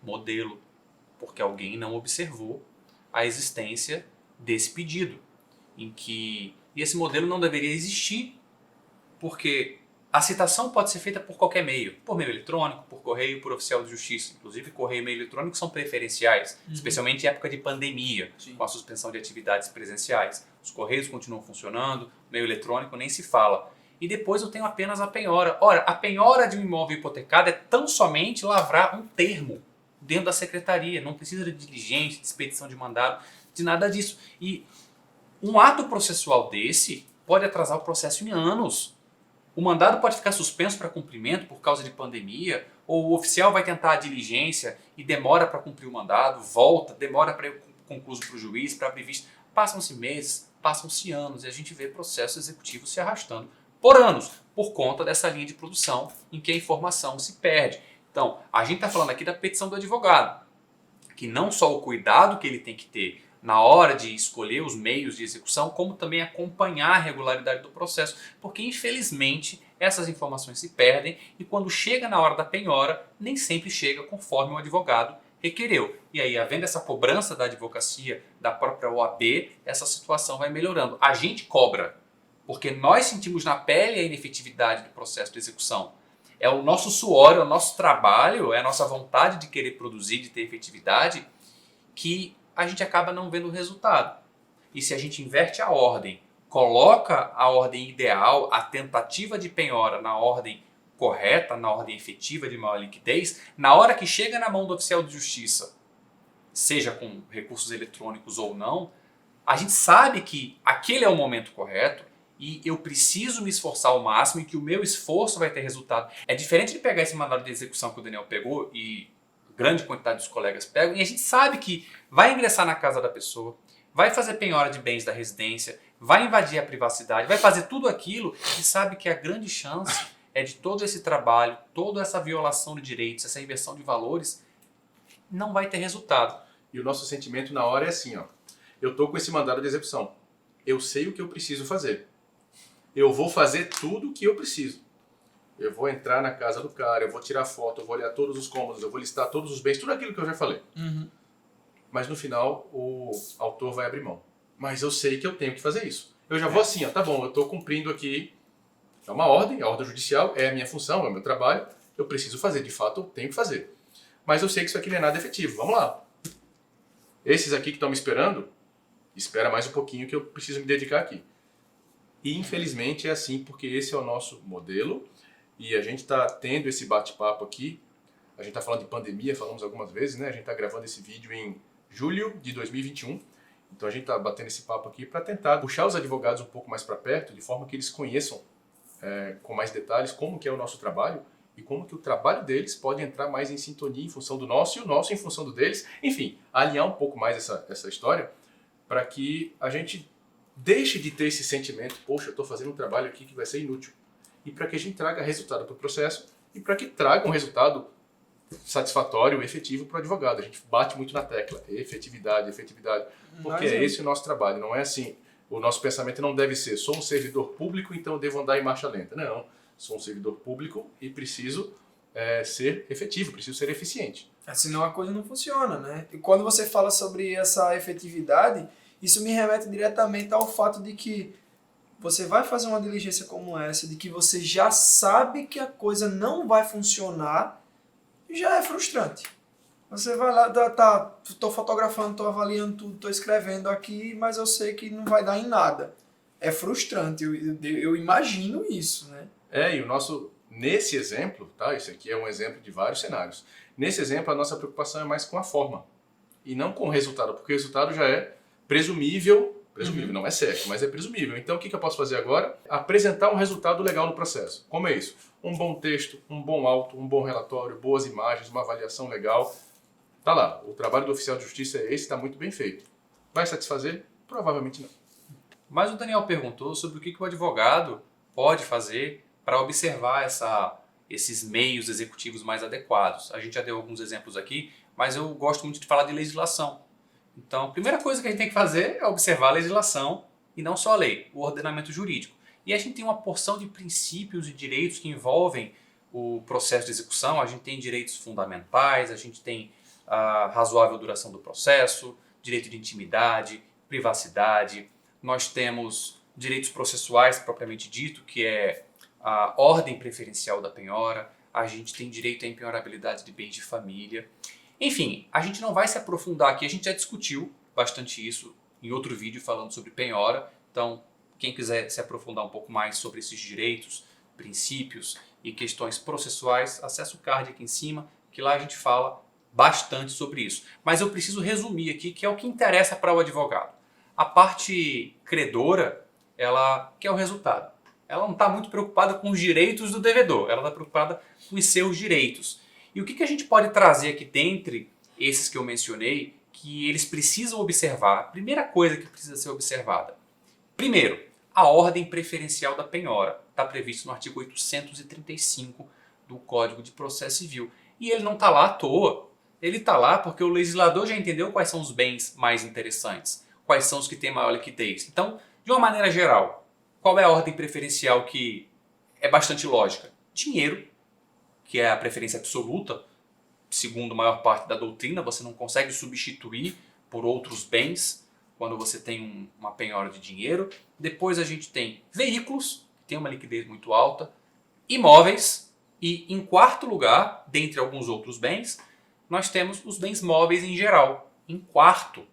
Modelo. Porque alguém não observou a existência desse pedido. E esse modelo não deveria existir, porque a citação pode ser feita por qualquer meio. Por meio eletrônico, por correio, por oficial de justiça. Inclusive, correio e meio eletrônico são preferenciais, especialmente em época de pandemia, com a suspensão de atividades presenciais. Os correios continuam funcionando, o meio eletrônico nem se fala. E depois eu tenho apenas a penhora. Ora, a penhora de um imóvel hipotecado é tão somente lavrar um termo dentro da secretaria. Não precisa de diligência, de expedição de mandado, de nada disso. E um ato processual desse pode atrasar o processo em anos. O mandado pode ficar suspenso para cumprimento por causa de pandemia, ou o oficial vai tentar a diligência e demora para cumprir o mandado, volta, demora para ir concluso para o juiz, para abrir vista. Passam-se meses, passam-se anos e a gente vê processos executivos se arrastando por anos, por conta dessa linha de produção em que a informação se perde. Então, a gente está falando aqui da petição do advogado, que não só o cuidado que ele tem que ter na hora de escolher os meios de execução, como também acompanhar a regularidade do processo, porque infelizmente essas informações se perdem e quando chega na hora da penhora, nem sempre chega conforme o advogado requereu. E aí, havendo essa cobrança da advocacia, da própria OAB, essa situação vai melhorando. A gente cobra, porque nós sentimos na pele a inefetividade do processo de execução. É o nosso suor, é o nosso trabalho, é a nossa vontade de querer produzir, de ter efetividade, que a gente acaba não vendo o resultado. E se a gente inverte a ordem, coloca a ordem ideal, a tentativa de penhora na ordem correta, na ordem efetiva de maior liquidez, na hora que chega na mão do oficial de justiça, seja com recursos eletrônicos ou não, A gente sabe que aquele é o momento correto e eu preciso me esforçar ao máximo e que o meu esforço vai ter resultado. É diferente de pegar esse mandado de execução que o Daniel pegou e grande quantidade dos colegas pegam, e a gente sabe que vai ingressar na casa da pessoa, vai fazer penhora de bens da residência, vai invadir a privacidade, vai fazer tudo aquilo e sabe que a grande chance é de todo esse trabalho, toda essa violação de direitos, essa inversão de valores, não vai ter resultado. E o nosso sentimento na hora é assim, ó. Eu tô com esse mandado de execução. Eu sei o que eu preciso fazer. Eu vou fazer tudo o que eu preciso. Eu vou entrar na casa do cara, eu vou tirar foto, eu vou olhar todos os cômodos, eu vou listar todos os bens, tudo aquilo que eu já falei. Mas no final, o autor vai abrir mão. Mas eu sei que eu tenho que fazer isso. Eu já vou assim, ó, tá bom, eu estou cumprindo aqui, é uma ordem, a ordem judicial, é a minha função, é o meu trabalho, eu preciso fazer, de fato eu tenho que fazer. Mas eu sei que isso aqui não é nada efetivo, vamos lá. Esses aqui que estão me esperando, espera mais um pouquinho que eu preciso me dedicar aqui. E infelizmente é assim, porque esse é o nosso modelo, e a gente está tendo esse bate-papo aqui, a gente está falando de pandemia, falamos algumas vezes, né? A gente está gravando esse vídeo em julho de 2021, então a gente está batendo esse papo aqui para tentar puxar os advogados um pouco mais para perto, de forma que eles conheçam com mais detalhes como que é o nosso trabalho e como que o trabalho deles pode entrar mais em sintonia em função do nosso e o nosso em função do deles. Enfim, alinhar um pouco mais essa história para que a gente deixe de ter esse sentimento, poxa, eu estou fazendo um trabalho aqui que vai ser inútil. E para que a gente traga resultado para o processo e para que traga um resultado satisfatório, efetivo para o advogado. A gente bate muito na tecla, efetividade, porque é esse o nosso trabalho, não é assim, o nosso pensamento não deve ser, sou um servidor público, então eu devo andar em marcha lenta. Não, sou um servidor público e preciso ser efetivo, preciso ser eficiente. Senão a coisa não funciona, né? E quando você fala sobre essa efetividade, isso me remete diretamente ao fato de que você vai fazer uma diligência como essa, de que você já sabe que a coisa não vai funcionar, já é frustrante. Você vai lá, tô fotografando, tô avaliando tudo, tô escrevendo aqui, mas eu sei que não vai dar em nada. É frustrante, eu imagino isso, né? E o nosso, nesse exemplo, tá? Isso aqui é um exemplo de vários cenários. Nesse exemplo, a nossa preocupação é mais com a forma e não com o resultado, porque o resultado já é presumível, não é certo, mas é presumível. Então o que eu posso fazer agora? Apresentar um resultado legal no processo. Como é isso? Um bom texto, um bom auto, um bom relatório, boas imagens, uma avaliação legal. Tá lá, o trabalho do oficial de justiça é esse, está muito bem feito. Vai satisfazer? Provavelmente não. Mas o Daniel perguntou sobre o que o advogado pode fazer para observar esses meios executivos mais adequados. A gente já deu alguns exemplos aqui, mas eu gosto muito de falar de legislação. Então, a primeira coisa que a gente tem que fazer é observar a legislação e não só a lei, o ordenamento jurídico. E a gente tem uma porção de princípios e direitos que envolvem o processo de execução. A gente tem direitos fundamentais, a gente tem a razoável duração do processo, direito de intimidade, privacidade. Nós temos direitos processuais propriamente dito, que é a ordem preferencial da penhora. A gente tem direito à impenhorabilidade de bens de família. Enfim, a gente não vai se aprofundar aqui, a gente já discutiu bastante isso em outro vídeo falando sobre penhora. Então, quem quiser se aprofundar um pouco mais sobre esses direitos, princípios e questões processuais, acesse o card aqui em cima, que lá a gente fala bastante sobre isso. Mas eu preciso resumir aqui, que é o que interessa para o advogado. A parte credora, ela quer o resultado. Ela não está muito preocupada com os direitos do devedor, ela está preocupada com os seus direitos. E o que a gente pode trazer aqui dentre esses que eu mencionei, que eles precisam observar? A primeira coisa que precisa ser observada. Primeiro, a ordem preferencial da penhora. Está previsto no artigo 835 do Código de Processo Civil. E ele não está lá à toa. Ele está lá porque o legislador já entendeu quais são os bens mais interessantes, quais são os que têm maior liquidez. Então, de uma maneira geral, qual é a ordem preferencial que é bastante lógica? Dinheiro, que é a preferência absoluta, segundo a maior parte da doutrina, você não consegue substituir por outros bens quando você tem uma penhora de dinheiro. Depois a gente tem veículos, que tem uma liquidez muito alta, imóveis e, em quarto lugar, dentre alguns outros bens, nós temos os bens móveis em geral, em quarto.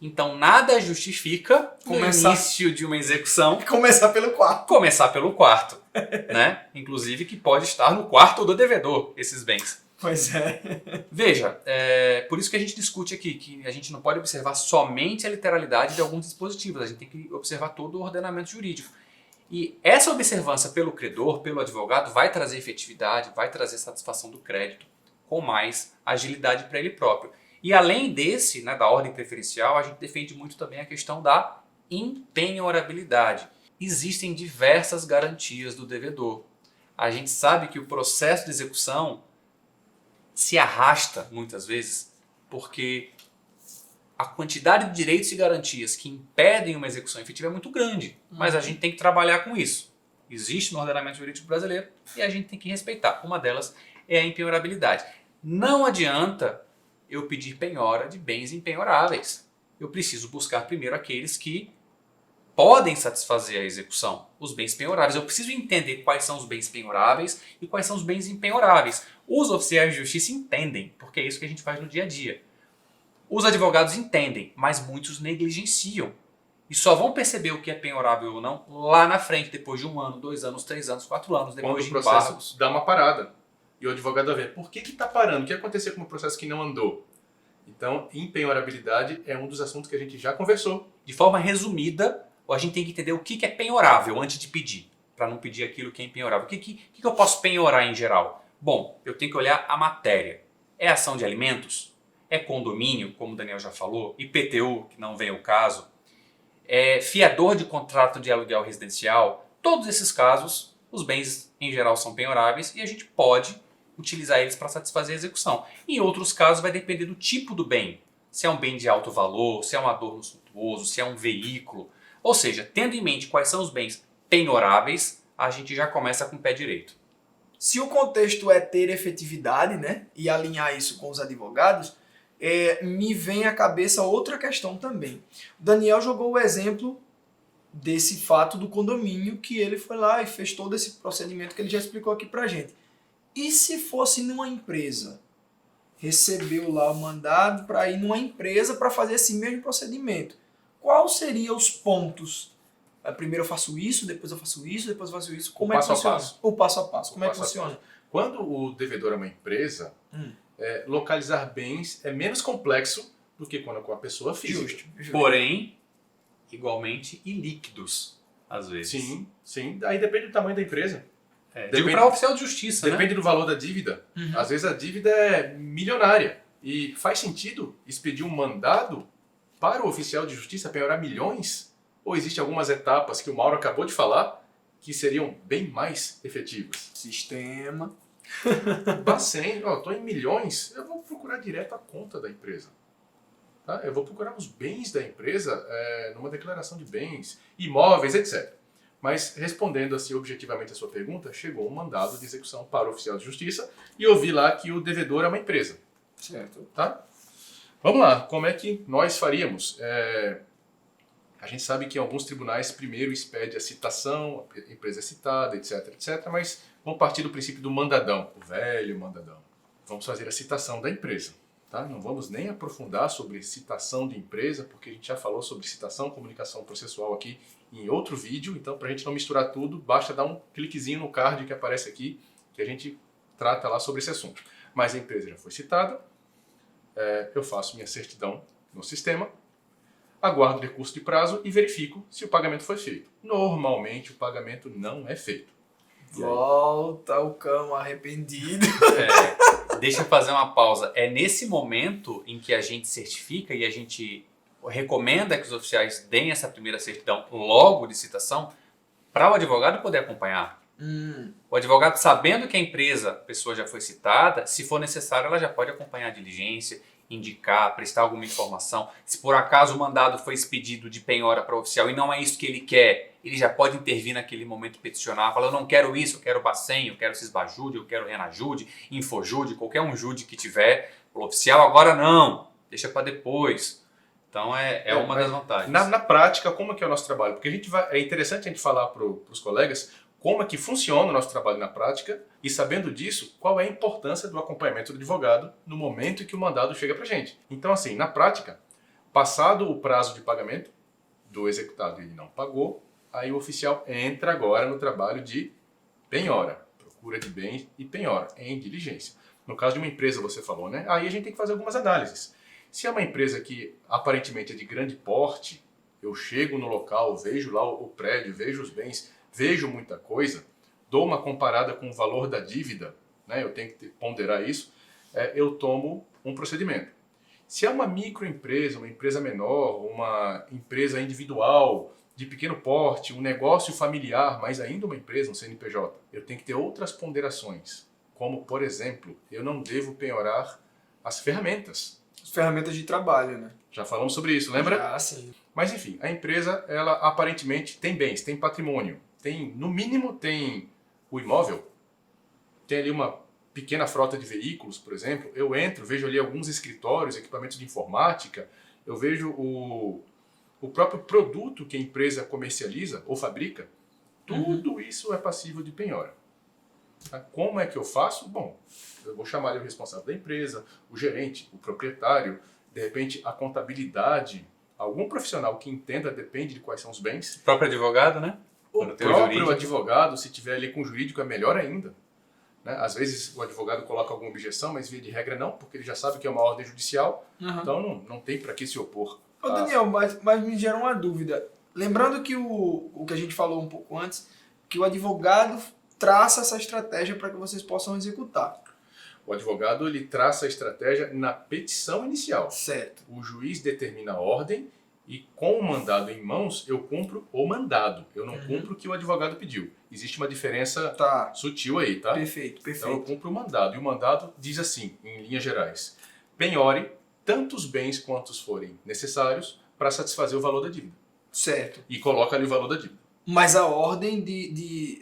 Então nada justifica no início de uma execução começar pelo quarto. Né? Inclusive que pode estar no quarto do devedor, esses bens. Pois é. Veja, por isso que a gente discute aqui, que a gente não pode observar somente a literalidade de alguns dispositivos, a gente tem que observar todo o ordenamento jurídico. E essa observância pelo credor, pelo advogado, vai trazer efetividade, vai trazer satisfação do crédito, com mais agilidade para ele próprio. E além desse, né, da ordem preferencial, a gente defende muito também a questão da impenhorabilidade. Existem diversas garantias do devedor. A gente sabe que o processo de execução se arrasta muitas vezes porque a quantidade de direitos e garantias que impedem uma execução efetiva é muito grande. Mas a gente tem que trabalhar com isso. Existe no ordenamento jurídico brasileiro e a gente tem que respeitar. Uma delas é a impenhorabilidade. Não adianta eu pedir penhora de bens impenhoráveis. Eu preciso buscar primeiro aqueles que podem satisfazer a execução, os bens penhoráveis. Eu preciso entender quais são os bens penhoráveis e quais são os bens impenhoráveis. Os oficiais de justiça entendem, porque é isso que a gente faz no dia a dia. Os advogados entendem, mas muitos negligenciam. E só vão perceber o que é penhorável ou não lá na frente, depois de 1 ano, 2 anos, 3 anos, 4 anos, depois Quando de o processo embargos. dá uma parada. E o advogado vai ver, por que está parando? O que aconteceu com o processo que não andou? Então, impenhorabilidade é um dos assuntos que a gente já conversou. De forma resumida, a gente tem que entender o que é penhorável antes de pedir, para não pedir aquilo que é impenhorável. O que eu posso penhorar em geral? Bom, eu tenho que olhar a matéria. É ação de alimentos? É condomínio, como o Daniel já falou? IPTU, que não vem ao caso? É fiador de contrato de aluguel residencial? Todos esses casos, os bens em geral são penhoráveis e a gente pode utilizar eles para satisfazer a execução. Em outros casos vai depender do tipo do bem. Se é um bem de alto valor, se é um adorno suntuoso, se é um veículo. Ou seja, tendo em mente quais são os bens penhoráveis, a gente já começa com o pé direito. Se o contexto é ter efetividade, né, e alinhar isso com os advogados, me vem à cabeça outra questão também. O Daniel jogou o exemplo desse fato do condomínio, que ele foi lá e fez todo esse procedimento que ele já explicou aqui pra gente. E se fosse numa empresa? Recebeu lá o mandado para ir numa empresa para fazer esse mesmo procedimento. Quais seriam os pontos? Primeiro eu faço isso, depois eu faço isso, depois eu faço isso. Como é que funciona? O passo a passo. Como é que funciona? Quando o devedor é uma empresa, localizar bens é menos complexo do que quando é com a pessoa física. Justo. Porém, igualmente ilíquidos, às vezes. Sim. Aí depende do tamanho da empresa. Digo para oficial de justiça, Depende do valor da dívida. Uhum. Às vezes a dívida é milionária. E faz sentido expedir um mandado para o oficial de justiça penhorar milhões? Ou existem algumas etapas que o Mauro acabou de falar que seriam bem mais efetivas? Sistema. Bacen, estou em milhões, eu vou procurar direto a conta da empresa. Tá? Eu vou procurar os bens da empresa numa declaração de bens, imóveis, etc. Mas respondendo assim objetivamente a sua pergunta, chegou um mandado de execução para o oficial de justiça e eu vi lá que o devedor é uma empresa. Certo. Tá? Vamos lá, como é que nós faríamos? A gente sabe que em alguns tribunais primeiro expede a citação, a empresa é citada, etc, mas vamos partir do princípio do mandadão, o velho mandadão. Vamos fazer a citação da empresa. Tá? Não vamos nem aprofundar sobre citação de empresa, porque a gente já falou sobre citação, comunicação processual aqui em outro vídeo, então para a gente não misturar tudo, basta dar um cliquezinho no card que aparece aqui, que a gente trata lá sobre esse assunto. Mas a empresa já foi citada, eu faço minha certidão no sistema, aguardo o recurso de prazo e verifico se o pagamento foi feito. Normalmente o pagamento não é feito. Volta o cão arrependido. Deixa eu fazer uma pausa. É nesse momento em que a gente certifica e a gente recomenda que os oficiais deem essa primeira certidão logo de citação para o advogado poder acompanhar. O advogado, sabendo que a pessoa já foi citada, se for necessário, ela já pode acompanhar a diligência, indicar, prestar alguma informação. Se por acaso o mandado foi expedido de penhora para o oficial e não é isso que ele quer, ele já pode intervir naquele momento e peticionar, falar, eu não quero isso, eu quero Bacen, eu quero Cisbajude, eu quero Renajude, Infojude, qualquer um jude que tiver. O oficial agora não, deixa para depois. Então é uma das vantagens. Na prática, como é que é o nosso trabalho? Porque é interessante a gente falar para os colegas como é que funciona o nosso trabalho na prática e, sabendo disso, qual é a importância do acompanhamento do advogado no momento em que o mandado chega para a gente. Então, assim, na prática, passado o prazo de pagamento do executado e ele não pagou, aí o oficial entra agora no trabalho de penhora, procura de bens e penhora em diligência. No caso de uma empresa, você falou, né? Aí a gente tem que fazer algumas análises. Se é uma empresa que aparentemente é de grande porte, eu chego no local, vejo lá o prédio, vejo os bens, vejo muita coisa, dou uma comparada com o valor da dívida, né? Eu tenho que ponderar isso, eu tomo um procedimento. Se é uma microempresa, uma empresa menor, uma empresa individual, de pequeno porte, um negócio familiar, mas ainda uma empresa, um CNPJ, eu tenho que ter outras ponderações, como, por exemplo, eu não devo penhorar as ferramentas. As ferramentas de trabalho, né? Já falamos sobre isso, lembra? Ah, sim. Mas enfim, a empresa, ela aparentemente tem bens, tem patrimônio, tem, no mínimo, tem o imóvel, tem ali uma pequena frota de veículos, por exemplo. Eu entro, vejo ali alguns escritórios, equipamentos de informática, eu vejo o próprio produto que a empresa comercializa ou fabrica, tudo isso é passível de penhora. Tá? Como é que eu faço? Bom, eu vou chamar ali o responsável da empresa, o gerente, o proprietário, de repente a contabilidade, algum profissional que entenda, depende de quais são os bens. O próprio advogado, né? O Quando tem o próprio jurídico. advogado, se tiver ali com o jurídico, é melhor ainda. Né? Às vezes o advogado coloca alguma objeção, mas via de regra não, porque ele já sabe que é uma ordem judicial, então não tem para que se opor. Ô Daniel, mas me gera uma dúvida. Lembrando que o que a gente falou um pouco antes, que o advogado traça essa estratégia para que vocês possam executar. O advogado ele traça a estratégia na petição inicial. Certo. O juiz determina a ordem e com o mandado em mãos eu cumpro o mandado. Eu não cumpro o que o advogado pediu. Existe uma diferença Tá. sutil aí, tá? Perfeito, Então eu perfeito. cumpro o mandado. E o mandado diz assim, em linhas gerais: penhore tantos bens quantos forem necessários para satisfazer o valor da dívida. Certo. E coloca ali o valor da dívida. Mas a ordem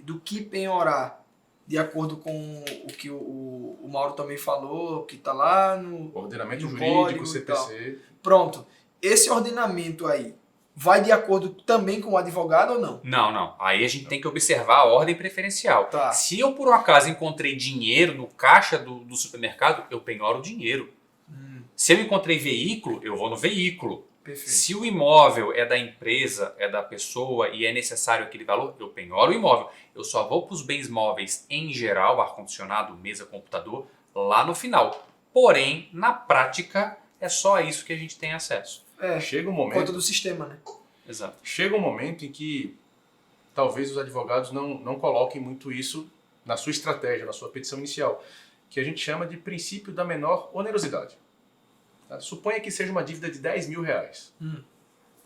do que penhorar, de acordo com o que o Mauro também falou, que está lá no Ordenamento no jurídico, código e CPC. Pronto. Esse ordenamento aí vai de acordo também com o advogado ou não? Não. Aí a gente tem que observar a ordem preferencial. Tá. Se eu, por um acaso, encontrei dinheiro no caixa do supermercado, eu penhoro o dinheiro. Se eu encontrei veículo, eu vou no veículo. Perfeito. Se o imóvel é da empresa, é da pessoa e é necessário aquele valor, eu penhoro o imóvel. Eu só vou para os bens móveis em geral, ar-condicionado, mesa, computador, lá no final. Porém, na prática, é só a isso que a gente tem acesso. Chega um Por conta momento, do sistema, né? Exato. chega um momento em que talvez os advogados não coloquem muito isso na sua estratégia, na sua petição inicial, que a gente chama de princípio da menor onerosidade. Tá? Suponha que seja uma dívida de 10 mil reais.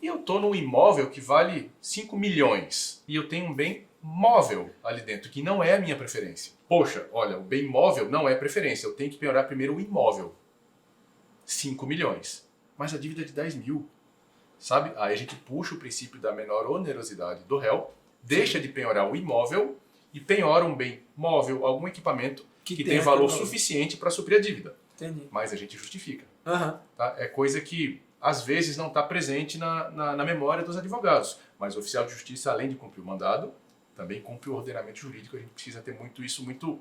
E eu estou num imóvel que vale 5 milhões. E eu tenho um bem móvel ali dentro, que não é a minha preferência. Poxa, olha, o bem móvel não é preferência. Eu tenho que penhorar primeiro o imóvel. 5 milhões. Mas a dívida é de 10 mil. Sabe? Aí a gente puxa o princípio da menor onerosidade do réu, deixa de penhorar o imóvel e penhora um bem móvel, algum equipamento que tem valor aquele suficiente para suprir a dívida. Entendi. Mas a gente justifica. Aham. Tá? É coisa que às vezes não está presente na memória dos advogados. Mas o oficial de justiça, além de cumprir o mandado, também cumpre o ordenamento jurídico. A gente precisa ter isso muito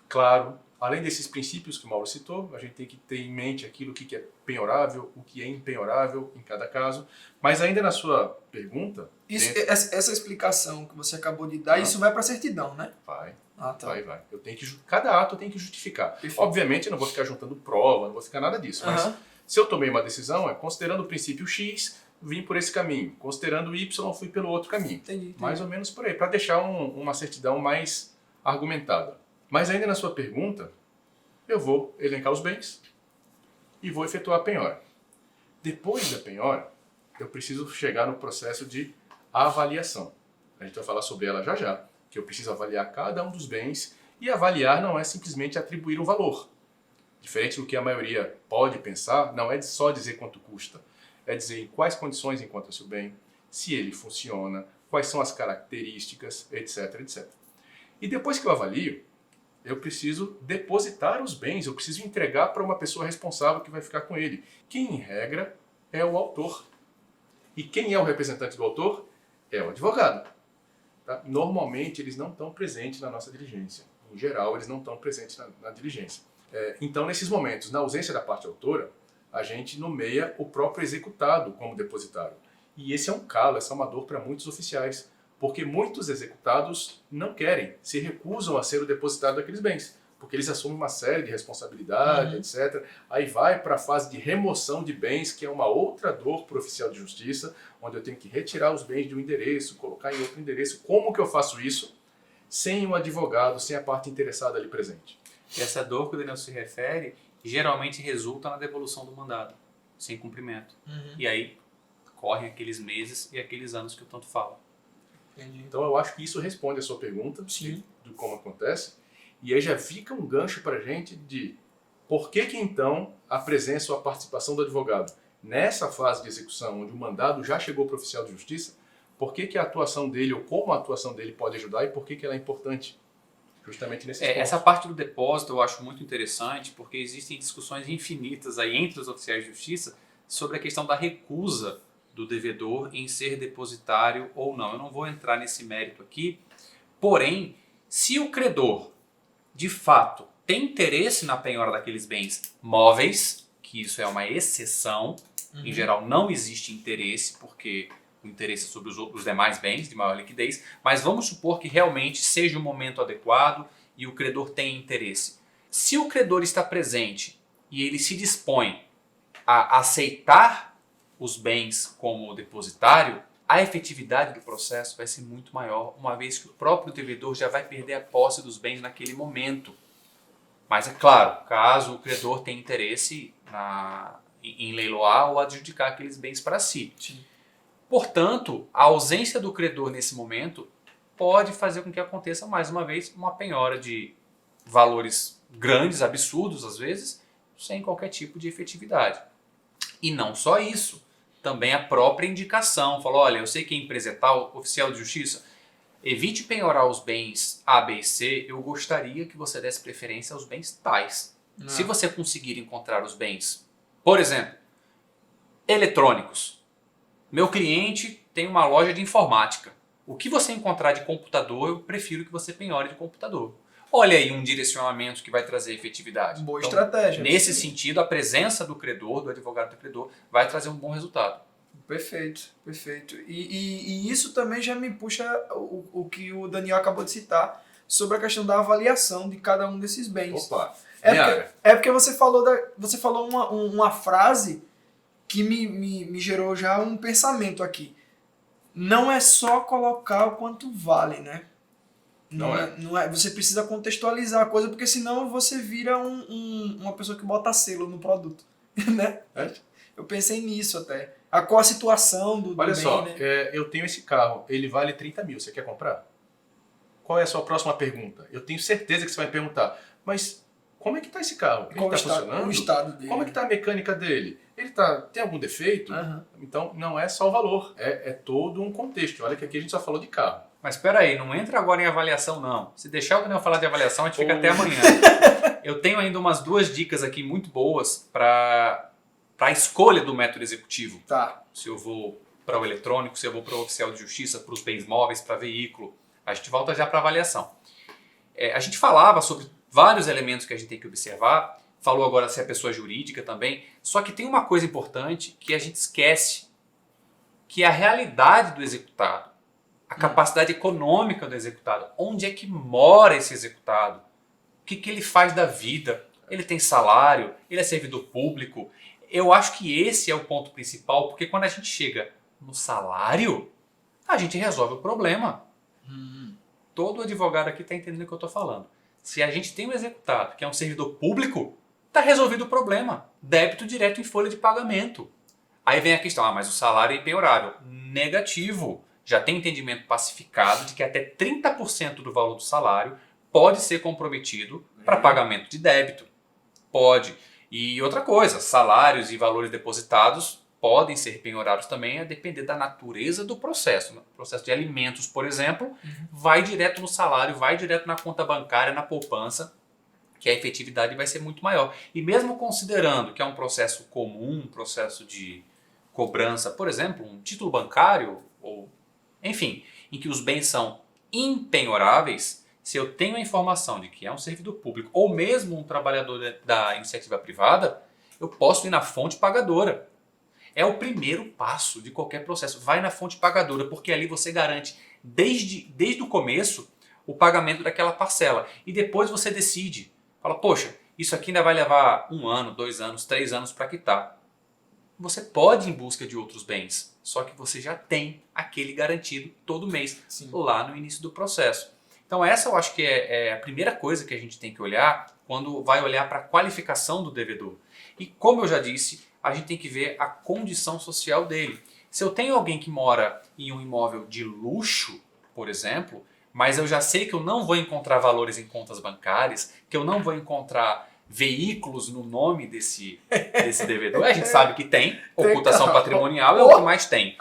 claro. Além desses princípios que o Mauro citou, a gente tem que ter em mente aquilo que é penhorável, o que é impenhorável em cada caso. Mas ainda na sua pergunta... Isso, essa explicação que você acabou de dar, isso vai para a certidão, né? Vai. Ah, tá. Vai. Cada ato eu tenho que justificar. Perfeito. Obviamente eu não vou ficar juntando prova, não vou ficar nada disso. Mas Aham. se eu tomei uma decisão, considerando o princípio X, vim por esse caminho. Considerando o Y, fui pelo outro caminho. Entendi. Mais ou menos por aí, para deixar uma certidão mais argumentada. Mas ainda na sua pergunta, eu vou elencar os bens e vou efetuar a penhora. Depois da penhora, eu preciso chegar no processo de avaliação. A gente vai falar sobre ela já, que eu preciso avaliar cada um dos bens, e avaliar não é simplesmente atribuir um valor. Diferente do que a maioria pode pensar, não é só dizer quanto custa, é dizer em quais condições encontra-se o bem, se ele funciona, quais são as características, etc, etc. E depois que eu avalio, eu preciso depositar os bens, eu preciso entregar para uma pessoa responsável que vai ficar com ele, que em regra é o autor. E quem é o representante do autor? É o advogado. Tá? Normalmente eles não estão presentes na nossa diligência. Em geral, eles não estão presentes na diligência. Então, nesses momentos, na ausência da parte autora, a gente nomeia o próprio executado como depositário. E esse é um calo, essa é uma dor para muitos oficiais, porque muitos executados não querem, se recusam a ser o depositário daqueles bens, porque eles assumem uma série de responsabilidade, etc. Aí vai para a fase de remoção de bens, que é uma outra dor para o oficial de justiça, onde eu tenho que retirar os bens de um endereço, colocar em outro endereço. Como que eu faço isso sem um advogado, sem a parte interessada ali presente? Essa dor que o Daniel se refere geralmente resulta na devolução do mandado, sem cumprimento. E aí correm aqueles meses e aqueles anos que eu tanto falo. Entendi. Então eu acho que isso responde a sua pergunta Sim. de como acontece. E aí já fica um gancho para a gente de por que então a presença ou a participação do advogado nessa fase de execução, onde o mandado já chegou para o oficial de justiça, por que a atuação dele ou como a atuação dele pode ajudar e por que ela é importante justamente nesses pontos. Essa parte do depósito eu acho muito interessante porque existem discussões infinitas aí entre os oficiais de justiça sobre a questão da recusa do devedor em ser depositário ou não. Eu não vou entrar nesse mérito aqui, porém, se o credor de fato tem interesse na penhora daqueles bens móveis, que isso é uma exceção, em geral não existe interesse, porque o interesse é sobre os demais bens de maior liquidez, mas vamos supor que realmente seja o momento adequado e o credor tem interesse. Se o credor está presente e ele se dispõe a aceitar os bens como depositário, a efetividade do processo vai ser muito maior, uma vez que o próprio devedor já vai perder a posse dos bens naquele momento. Mas é claro, caso o credor tenha interesse em leiloar ou adjudicar aqueles bens para si. Sim. Portanto, a ausência do credor nesse momento pode fazer com que aconteça, mais uma vez, uma penhora de valores grandes, absurdos às vezes, sem qualquer tipo de efetividade. E não só isso, também a própria indicação. Falou, olha, eu sei que a empresa é tal, oficial de justiça, evite penhorar os bens A, B e C, eu gostaria que você desse preferência aos bens tais. Se você conseguir encontrar os bens, por exemplo, eletrônicos. Meu cliente tem uma loja de informática. O que você encontrar de computador, eu prefiro que você penhore de computador. Olha aí um direcionamento que vai trazer efetividade. Boa Então, estratégia. nesse sentido, a presença do credor, do advogado do credor, vai trazer um bom resultado. Perfeito, perfeito. E isso também já me puxa o que o Daniel acabou de citar sobre a questão da avaliação de cada um desses bens. Opa, minha área. É porque você falou uma frase que me gerou já um pensamento aqui. Não é só colocar o quanto vale, né? Não é. Você precisa contextualizar a coisa, porque senão você vira uma pessoa que bota selo no produto. Né? É? Eu pensei nisso até. Qual a situação do Olha bem, só, né? eu tenho esse carro, ele vale 30 mil, você quer comprar? Qual é a sua próxima pergunta? Eu tenho certeza que você vai me perguntar, mas como é que está esse carro? Ele está funcionando? O estado dele. Como é que está a mecânica dele? Tem algum defeito? Aham. Então não é só o valor, é todo um contexto. Olha que aqui a gente só falou de carro. Mas espera aí, não entra agora em avaliação não. Se deixar o Daniel falar de avaliação, a gente fica até amanhã. Eu tenho ainda umas 2 dicas aqui muito boas para a escolha do método executivo. Tá. Se eu vou para o eletrônico, se eu vou para o oficial de justiça, para os bens móveis, para veículo. A gente volta já para a avaliação. A gente falava sobre vários elementos que a gente tem que observar, falou agora se é pessoa jurídica também, só que tem uma coisa importante que a gente esquece, que é a realidade do executado, a capacidade econômica do executado, onde é que mora esse executado, o que ele faz da vida, ele tem salário, ele é servidor público. Eu acho que esse é o ponto principal, porque quando a gente chega no salário, a gente resolve o problema. Todo advogado aqui está entendendo o que eu estou falando. Se a gente tem um executado que é um servidor público, está resolvido o problema. Débito direto em folha de pagamento. Aí vem a questão, mas o salário é impenhorável. Negativo. Já tem entendimento pacificado de que até 30% do valor do salário pode ser comprometido para pagamento de débito. Pode. E outra coisa, salários e valores depositados podem ser penhorados também, a depender da natureza do processo. O processo de alimentos, por exemplo, vai direto no salário, vai direto na conta bancária, na poupança, que a efetividade vai ser muito maior. E mesmo considerando que é um processo comum, um processo de cobrança, por exemplo, um título bancário, ou enfim, em que os bens são impenhoráveis, se eu tenho a informação de que é um servidor público ou mesmo um trabalhador da iniciativa privada, eu posso ir na fonte pagadora. É o primeiro passo de qualquer processo. Vai na fonte pagadora, porque ali você garante desde o começo o pagamento daquela parcela. E depois você decide. Fala, poxa, isso aqui ainda vai levar 1 ano, 2 anos, 3 anos para quitar. Você pode ir em busca de outros bens, só que você já tem aquele garantido todo mês, Sim. lá no início do processo. Então essa eu acho que é a primeira coisa que a gente tem que olhar quando vai olhar para a qualificação do devedor. E como eu já disse, a gente tem que ver a condição social dele. Se eu tenho alguém que mora em um imóvel de luxo, por exemplo, mas eu já sei que eu não vou encontrar valores em contas bancárias, que eu não vou encontrar veículos no nome desse devedor. A gente sabe que tem, ocultação patrimonial é o que mais tem.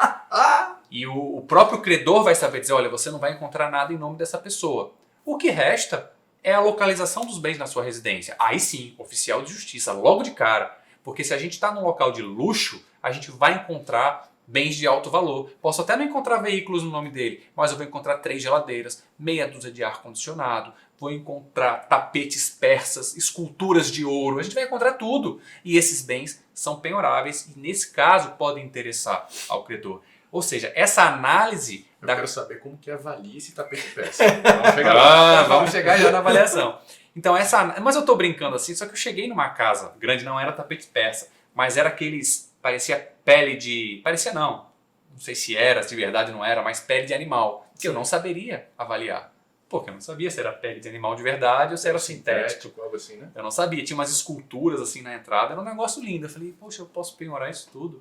E o próprio credor vai saber dizer, olha, você não vai encontrar nada em nome dessa pessoa. O que resta é a localização dos bens na sua residência. Aí sim, oficial de justiça, logo de cara. Porque se a gente está num local de luxo, a gente vai encontrar bens de alto valor. Posso até não encontrar veículos no nome dele, mas eu vou encontrar 3 geladeiras, meia dúzia de ar-condicionado, vou encontrar tapetes persas, esculturas de ouro, a gente vai encontrar tudo. E esses bens são penhoráveis e, nesse caso, podem interessar ao credor. Ou seja, essa análise... Eu quero saber como que avalia esse tapete persa. Vamos chegar lá. Vamos chegar já na avaliação. Então, mas eu estou brincando assim, só que eu cheguei numa casa grande, não era tapete persa, mas era aqueles... Parecia pele de... Parecia não sei se era, se de verdade não era, mas pele de animal, que eu não saberia avaliar. Porque eu não sabia se era pele de animal de verdade ou se era sintético. Algo assim, né? Eu não sabia. Tinha umas esculturas assim na entrada, era um negócio lindo. Eu falei, poxa, eu posso penhorar isso tudo.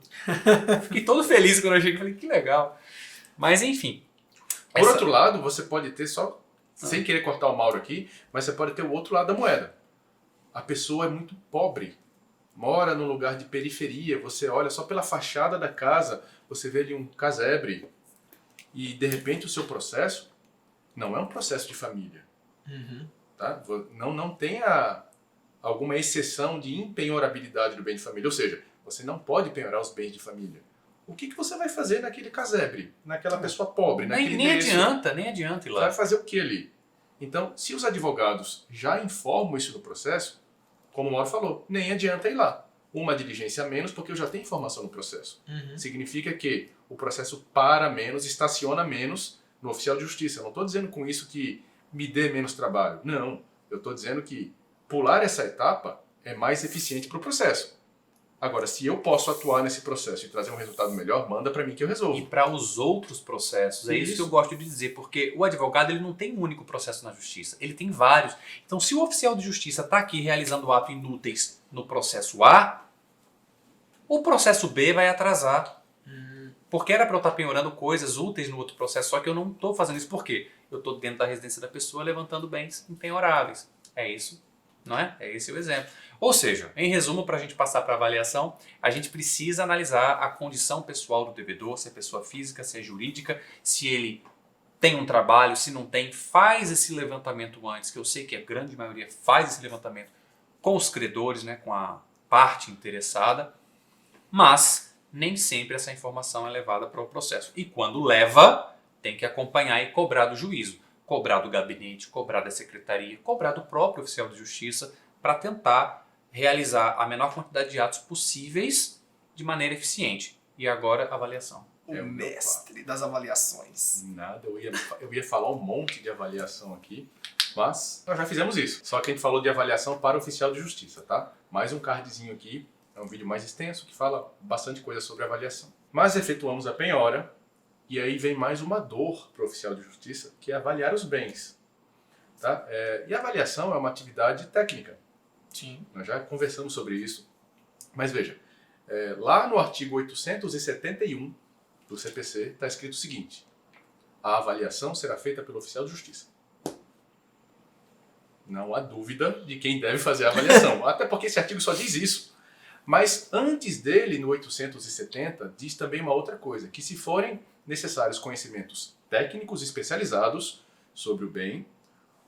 Fiquei todo feliz quando eu cheguei. Falei, que legal. Mas enfim. Por outro lado, você pode ter só, sem querer cortar o Mauro aqui, mas você pode ter o outro lado da moeda. A pessoa é muito pobre. Mora num lugar de periferia, você olha só pela fachada da casa, você vê ali um casebre e de repente o seu processo não é um processo de família. Tá? Não tem alguma exceção de impenhorabilidade do bem de família, ou seja, você não pode penhorar os bens de família. O que você vai fazer naquele casebre, naquela pessoa pobre, naquele endereço? Nem adianta ir lá. Vai fazer o que ali? Então, se os advogados já informam isso no processo, como o Mauro falou, nem adianta ir lá. Uma diligência a menos, porque eu já tenho informação no processo. Significa que o processo para menos, estaciona menos no oficial de justiça. Eu não estou dizendo com isso que me dê menos trabalho. Não. Eu estou dizendo que pular essa etapa é mais eficiente para o processo. Agora, se eu posso atuar nesse processo e trazer um resultado melhor, manda para mim que eu resolvo. E para os outros processos, é isso que eu gosto de dizer, porque o advogado ele não tem um único processo na justiça, ele tem vários. Então, se o oficial de justiça está aqui realizando atos inúteis no processo A, o processo B vai atrasar. Porque era para eu estar penhorando coisas úteis no outro processo, só que eu não estou fazendo isso. Por quê? Eu estou dentro da residência da pessoa levantando bens impenhoráveis. É isso, não é? É esse o exemplo. Ou seja, em resumo, para a gente passar para a avaliação, a gente precisa analisar a condição pessoal do devedor, se é pessoa física, se é jurídica, se ele tem um trabalho, se não tem, faz esse levantamento antes, que eu sei que a grande maioria faz esse levantamento com os credores, né, com a parte interessada, mas nem sempre essa informação é levada para o processo. E quando leva, tem que acompanhar e cobrar do juízo, cobrar do gabinete, cobrar da secretaria, cobrar do próprio oficial de justiça, para tentar realizar a menor quantidade de atos possíveis de maneira eficiente. E agora, avaliação. O mestre das avaliações. Nada, eu ia falar um monte de avaliação aqui, mas nós já fizemos isso. Só que a gente falou de avaliação para o oficial de justiça, tá? Mais um cardzinho aqui, é um vídeo mais extenso que fala bastante coisa sobre avaliação. Mas efetuamos a penhora e aí vem mais uma dor para o oficial de justiça, que é avaliar os bens. Tá? E a avaliação é uma atividade técnica. Sim. Nós já conversamos sobre isso. Mas veja, lá no artigo 871 do CPC está escrito o seguinte: a avaliação será feita pelo oficial de justiça. Não há dúvida de quem deve fazer a avaliação, até porque esse artigo só diz isso. Mas antes dele, no 870, diz também uma outra coisa, que se forem necessários conhecimentos técnicos especializados sobre o bem,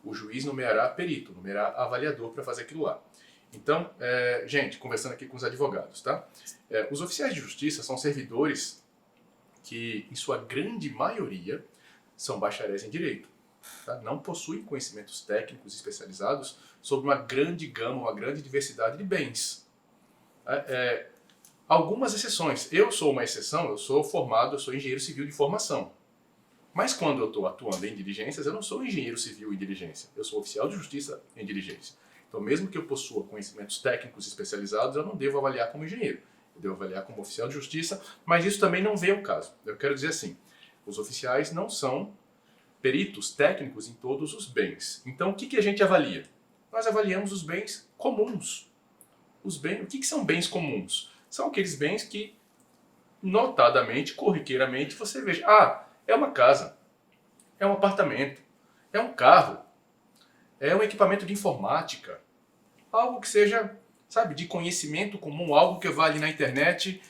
o juiz nomeará perito, nomeará avaliador para fazer aquilo lá. Então, gente, conversando aqui com os advogados, tá? Os oficiais de justiça são servidores que, em sua grande maioria, são bacharéis em direito. Tá? Não possuem conhecimentos técnicos especializados sobre uma grande gama, uma grande diversidade de bens. Algumas exceções. Eu sou uma exceção, eu sou engenheiro civil de formação. Mas quando eu estou atuando em diligências, eu não sou engenheiro civil em diligência. Eu sou oficial de justiça em diligência. Então, mesmo que eu possua conhecimentos técnicos especializados, eu não devo avaliar como engenheiro. Eu devo avaliar como oficial de justiça, mas isso também não vem ao caso. Eu quero dizer assim, os oficiais não são peritos técnicos em todos os bens. Então, o que a gente avalia? Nós avaliamos os bens comuns. O que são bens comuns? São aqueles bens que, notadamente, corriqueiramente, você veja, é uma casa, é um apartamento, é um carro, é um equipamento de informática, algo que seja, sabe, de conhecimento comum, algo que eu vá ali na internet,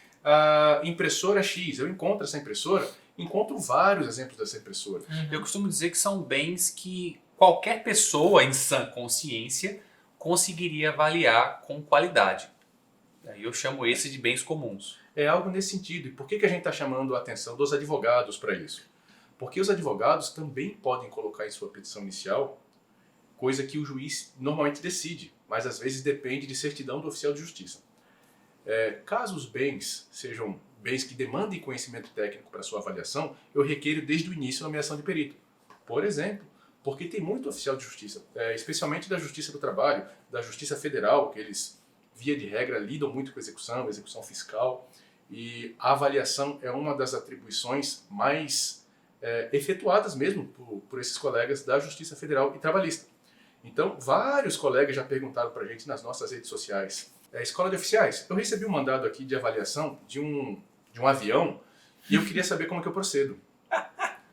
impressora X, eu encontro essa impressora, encontro vários exemplos dessa impressora. Eu costumo dizer que são bens que qualquer pessoa em sã consciência conseguiria avaliar com qualidade. Aí eu chamo esse de bens comuns. É algo nesse sentido. E por que a gente está chamando a atenção dos advogados para isso? Porque os advogados também podem colocar em sua petição inicial coisa que o juiz normalmente decide, mas às vezes depende de certidão do oficial de justiça. Caso os bens sejam bens que demandem conhecimento técnico para sua avaliação, eu requeiro desde o início a nomeação de perito. Por exemplo, porque tem muito oficial de justiça, especialmente da Justiça do Trabalho, da Justiça Federal, que eles, via de regra, lidam muito com execução fiscal, e a avaliação é uma das atribuições mais efetuadas mesmo por esses colegas da Justiça Federal e Trabalhista. Então, vários colegas já perguntaram para a gente nas nossas redes sociais. Escola de Oficiais, eu recebi um mandado aqui de avaliação de um avião e eu queria saber como que eu procedo.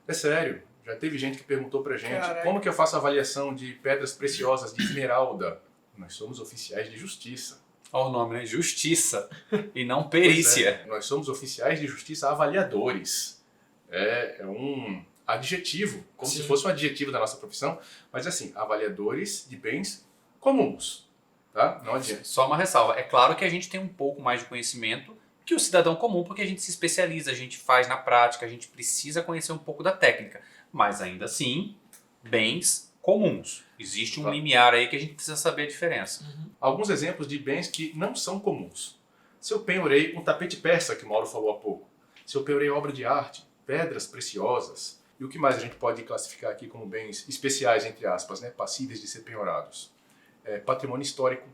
É sério, já teve gente que perguntou para a gente, Caraca. como que eu faço a avaliação de pedras preciosas de esmeralda? Nós somos oficiais de justiça. Olha o nome, né? Justiça e não Pois perícia. nós somos oficiais de justiça avaliadores. É um adjetivo, como Sim. se fosse um adjetivo da nossa profissão, mas assim, avaliadores de bens comuns. Tá? Não adianta. Só uma ressalva. É claro que a gente tem um pouco mais de conhecimento que o cidadão comum, porque a gente se especializa, a gente faz na prática, a gente precisa conhecer um pouco da técnica. Mas ainda assim, bens comuns. Existe um limiar aí que a gente precisa saber a diferença. Alguns exemplos de bens que não são comuns. Se eu penhorei um tapete persa, que o Mauro falou há pouco. Se eu penhorei obra de arte, pedras preciosas. E o que mais a gente pode classificar aqui como bens especiais, entre aspas, né? Passíveis de ser penhorados? Patrimônio histórico.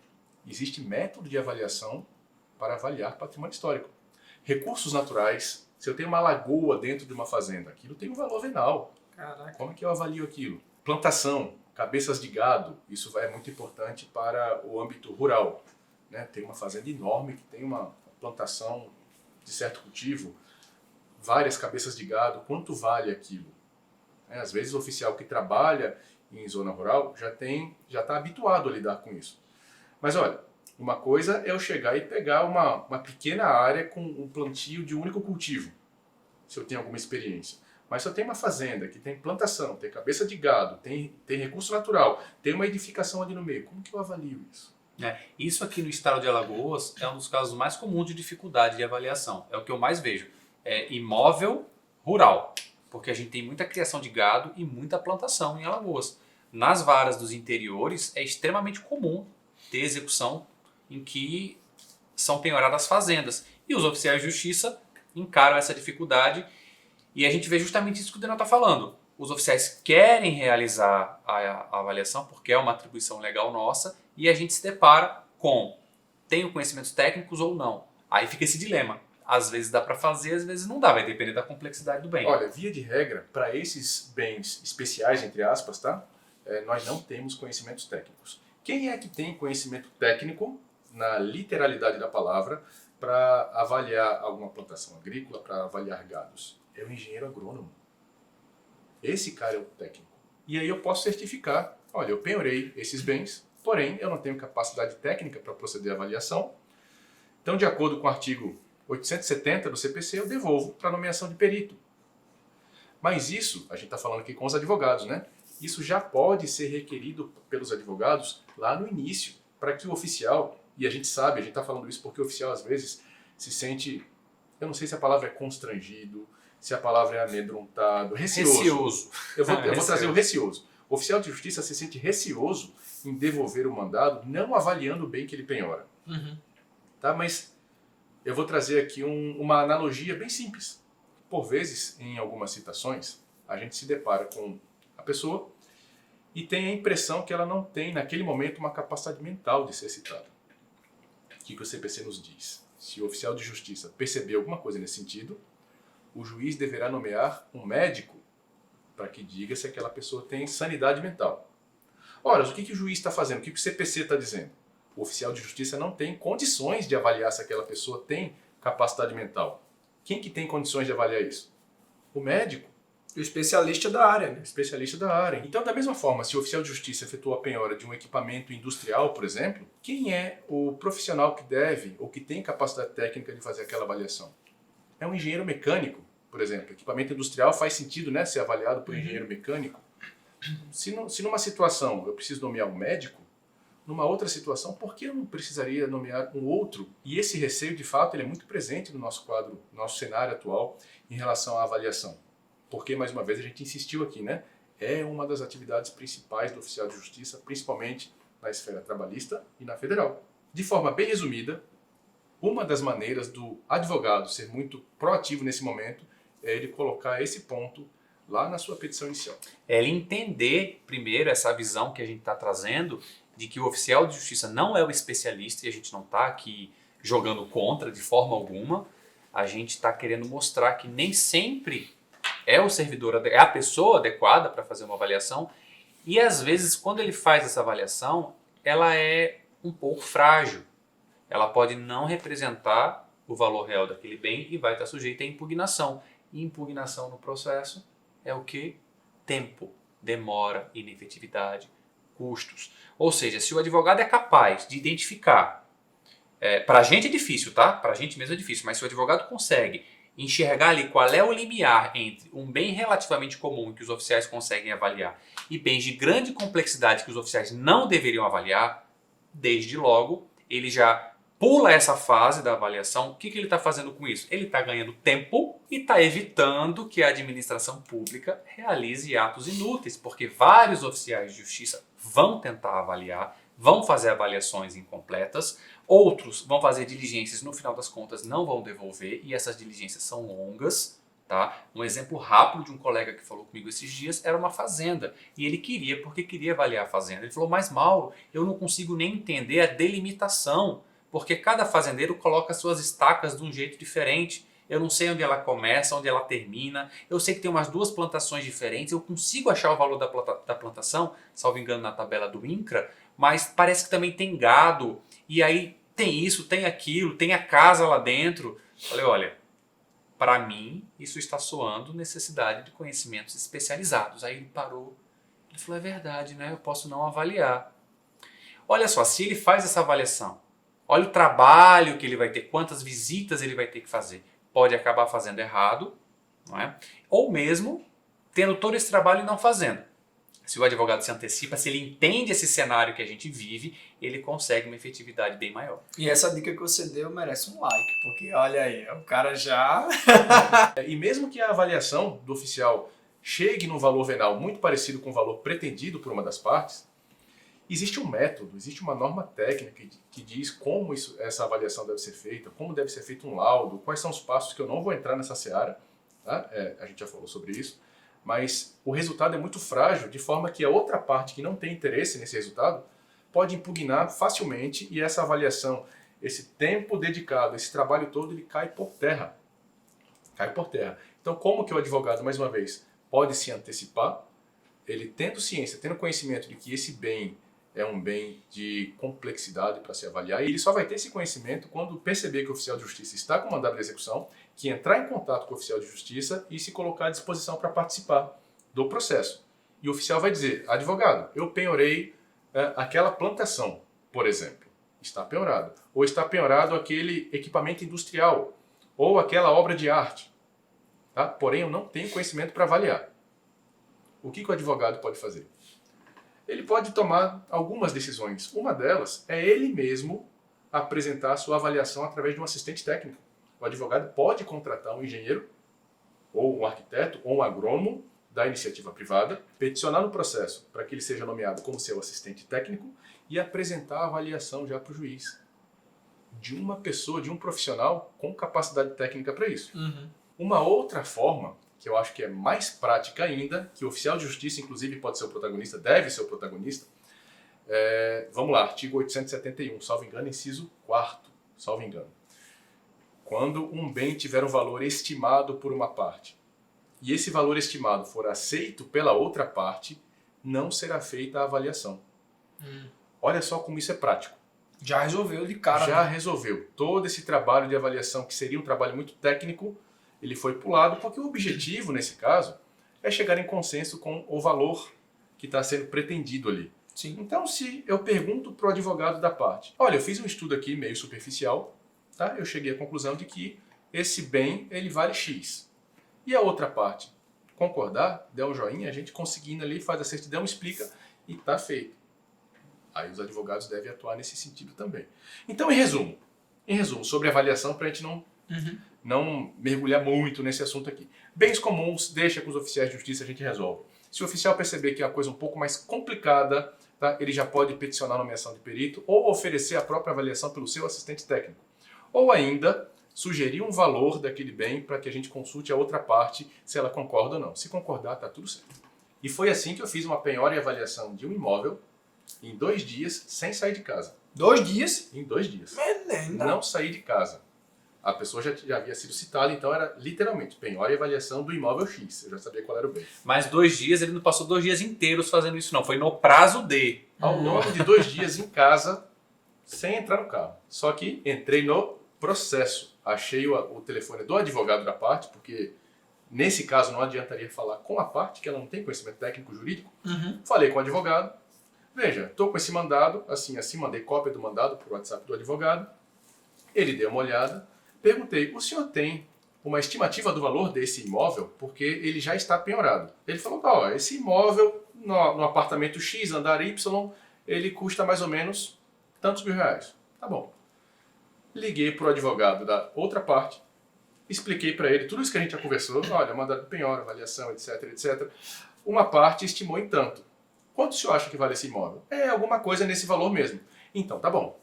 Existe método de avaliação para avaliar patrimônio histórico. Recursos naturais. Se eu tenho uma lagoa dentro de uma fazenda, aquilo tem um valor venal. Caraca. Como é que eu avalio aquilo? Plantação, cabeças de gado. Isso é muito importante para o âmbito rural. Né? Tem uma fazenda enorme que tem uma plantação de certo cultivo, várias cabeças de gado. Quanto vale aquilo? Às vezes o oficial que trabalha em zona rural já está habituado a lidar com isso. Mas olha, uma coisa é eu chegar e pegar uma pequena área com um plantio de um único cultivo, se eu tenho alguma experiência. Mas se eu tenho uma fazenda que tem plantação, tem cabeça de gado, tem recurso natural, tem uma edificação ali no meio, como que eu avalio isso? Isso aqui no estado de Alagoas é um dos casos mais comuns de dificuldade de avaliação. É o que eu mais vejo. É imóvel rural, porque a gente tem muita criação de gado e muita plantação em Alagoas. Nas varas dos interiores é extremamente comum ter execução em que são penhoradas fazendas. E os oficiais de justiça encaram essa dificuldade e a gente vê justamente isso que o Daniel está falando. Os oficiais querem realizar a avaliação porque é uma atribuição legal nossa e a gente se depara com tenho conhecimentos técnicos ou não. Aí fica esse dilema. Às vezes dá para fazer, às vezes não dá. Vai depender da complexidade do bem. Olha, via de regra, para esses bens especiais, entre aspas, tá? Nós não temos conhecimentos técnicos. Quem é que tem conhecimento técnico, na literalidade da palavra, para avaliar alguma plantação agrícola, para avaliar gados? É o engenheiro agrônomo. Esse cara é o técnico. E aí eu posso certificar, olha, eu penhorei esses bens, porém eu não tenho capacidade técnica para proceder à avaliação. Então, de acordo com o artigo 870 do CPC, eu devolvo para nomeação de perito. Mas isso, a gente está falando aqui com os advogados, né? Isso já pode ser requerido pelos advogados lá no início, para que o oficial, e a gente sabe, a gente está falando isso porque o oficial às vezes se sente, eu não sei se a palavra é constrangido, se a palavra é amedrontado, receoso. Eu vou trazer o receoso. O oficial de justiça se sente receoso em devolver o mandado, não avaliando o bem que ele penhora. Tá? Mas eu vou trazer aqui uma analogia bem simples. Por vezes, em algumas citações, a gente se depara com a pessoa e tem a impressão que ela não tem, naquele momento, uma capacidade mental de ser citada. O que o CPC nos diz? Se o oficial de justiça perceber alguma coisa nesse sentido, o juiz deverá nomear um médico para que diga se aquela pessoa tem sanidade mental. Ora, o que o juiz está fazendo? O que o CPC está dizendo? O oficial de justiça não tem condições de avaliar se aquela pessoa tem capacidade mental. Quem que tem condições de avaliar isso? O médico. O especialista da área, né? Especialista da área. Então, da mesma forma, se o oficial de justiça efetuou a penhora de um equipamento industrial, por exemplo, quem é o profissional que deve ou que tem capacidade técnica de fazer aquela avaliação? É um engenheiro mecânico, por exemplo. Equipamento industrial faz sentido, né, ser avaliado por engenheiro mecânico. Se numa situação eu preciso nomear um médico, numa outra situação, por que eu não precisaria nomear um outro? E esse receio, de fato, ele é muito presente no nosso quadro, no nosso cenário atual em relação à avaliação. Porque, mais uma vez, a gente insistiu aqui, né? É uma das atividades principais do oficial de justiça, principalmente na esfera trabalhista e na federal. De forma bem resumida, uma das maneiras do advogado ser muito proativo nesse momento é ele colocar esse ponto lá na sua petição inicial. É ele entender, primeiro, essa visão que a gente está trazendo de que o oficial de justiça não é o especialista e a gente não está aqui jogando contra de forma alguma. A gente está querendo mostrar que nem sempre é o servidor, é a pessoa adequada para fazer uma avaliação e às vezes quando ele faz essa avaliação ela é um pouco frágil, ela pode não representar o valor real daquele bem e vai estar sujeita a impugnação. E impugnação no processo é o que? Tempo, demora, inefetividade, custos. Ou seja, se o advogado é capaz de identificar, para a gente é difícil, tá? Para a gente mesmo é difícil, mas se o advogado consegue enxergar ali qual é o limiar entre um bem relativamente comum que os oficiais conseguem avaliar e bens de grande complexidade que os oficiais não deveriam avaliar, desde logo ele já pula essa fase da avaliação. O que ele está fazendo com isso? Ele está ganhando tempo e está evitando que a administração pública realize atos inúteis, porque vários oficiais de justiça vão tentar avaliar, vão fazer avaliações incompletas, outros vão fazer diligências, no final das contas não vão devolver, e essas diligências são longas. Tá? Um exemplo rápido de um colega que falou comigo esses dias era uma fazenda, e ele queria avaliar a fazenda. Ele falou, mas Mauro, eu não consigo nem entender a delimitação, porque cada fazendeiro coloca suas estacas de um jeito diferente. Eu não sei onde ela começa, onde ela termina. Eu sei que tem umas 2 plantações diferentes. Eu consigo achar o valor da plantação, salvo engano, na tabela do INCRA, mas parece que também tem gado. E aí tem isso, tem aquilo, tem a casa lá dentro. Falei, olha, para mim isso está soando necessidade de conhecimentos especializados. Aí ele parou. Ele falou, é verdade, né? Eu posso não avaliar. Olha só, se ele faz essa avaliação, olha o trabalho que ele vai ter, quantas visitas ele vai ter que fazer. Pode acabar fazendo errado, não é? Ou mesmo tendo todo esse trabalho e não fazendo. Se o advogado se antecipa, se ele entende esse cenário que a gente vive, ele consegue uma efetividade bem maior. E essa dica que você deu merece um like, porque olha aí, o cara já... E mesmo que a avaliação do oficial chegue num valor venal muito parecido com o valor pretendido por uma das partes, existe um método, existe uma norma técnica que diz como essa avaliação deve ser feita, como deve ser feito um laudo, quais são os passos, que eu não vou entrar nessa seara, tá? A gente já falou sobre isso, mas o resultado é muito frágil, de forma que a outra parte que não tem interesse nesse resultado pode impugnar facilmente e essa avaliação, esse tempo dedicado, esse trabalho todo, ele cai por terra. Cai por terra. Então, como que o advogado, mais uma vez, pode se antecipar? Ele tendo ciência, tendo conhecimento de que esse bem é um bem de complexidade para se avaliar, e ele só vai ter esse conhecimento quando perceber que o oficial de justiça está com mandado de execução, que entrar em contato com o oficial de justiça e se colocar à disposição para participar do processo. E o oficial vai dizer, advogado, eu penhorei aquela plantação, por exemplo, está penhorado. Ou está penhorado aquele equipamento industrial, ou aquela obra de arte. Tá? Porém, eu não tenho conhecimento para avaliar. O que o advogado pode fazer? Ele pode tomar algumas decisões. Uma delas é ele mesmo apresentar a sua avaliação através de um assistente técnico. O advogado pode contratar um engenheiro, ou um arquiteto, ou um agrônomo da iniciativa privada, peticionar no processo para que ele seja nomeado como seu assistente técnico e apresentar a avaliação já para o juiz. De uma pessoa, de um profissional com capacidade técnica para isso. Uhum. Uma outra forma que eu acho que é mais prática ainda, que o oficial de justiça, inclusive, pode ser o protagonista, deve ser o protagonista. Vamos lá, artigo 871, salvo engano, inciso 4º, salvo engano. Quando um bem tiver um valor estimado por uma parte, e esse valor estimado for aceito pela outra parte, não será feita a avaliação. Olha só como isso é prático. Já resolveu de cara. Já resolveu. Todo esse trabalho de avaliação, que seria um trabalho muito técnico, ele foi pulado, porque o objetivo, nesse caso, é chegar em consenso com o valor que está sendo pretendido ali. Sim. Então, se eu pergunto para o advogado da parte, olha, eu fiz um estudo aqui meio superficial, tá? Eu cheguei à conclusão de que esse bem ele vale X. E a outra parte concordar, der um joinha, a gente conseguindo ali, faz a certidão, explica e está feito. Aí os advogados devem atuar nesse sentido também. Então, em resumo, sobre avaliação, para a gente não mergulhar muito nesse assunto aqui. Bens comuns, deixa com os oficiais de justiça, a gente resolve. Se o oficial perceber que é uma coisa um pouco mais complicada, tá, ele já pode peticionar a nomeação de perito ou oferecer a própria avaliação pelo seu assistente técnico. Ou ainda, sugerir um valor daquele bem para que a gente consulte a outra parte se ela concorda ou não. Se concordar, está tudo certo. E foi assim que eu fiz uma penhora e avaliação de um imóvel em 2 dias, sem sair de casa. 2 dias? Em 2 dias. Menina. Não saí de casa. A pessoa já havia sido citada, então era literalmente penhora e avaliação do imóvel X. Eu já sabia qual era o bem. Mas 2 dias, ele não passou 2 dias inteiros fazendo isso, não. Foi no prazo de. Ao longo de 2 dias em casa, sem entrar no carro. Só que entrei no processo. Achei o telefone do advogado da parte, porque nesse caso não adiantaria falar com a parte, que ela não tem conhecimento técnico jurídico. Falei com o advogado. Veja, estou com esse mandado, assim, mandei cópia do mandado por WhatsApp do advogado. Ele deu uma olhada. Perguntei, o senhor tem uma estimativa do valor desse imóvel? Porque ele já está penhorado. Ele falou, ó, esse imóvel no apartamento X, andar Y, ele custa mais ou menos tantos mil reais. Tá bom. Liguei para o advogado da outra parte, expliquei para ele tudo isso que a gente já conversou, olha, mandado de penhora, avaliação, etc, etc. Uma parte estimou em tanto. Quanto o senhor acha que vale esse imóvel? É alguma coisa nesse valor mesmo. Então, tá bom.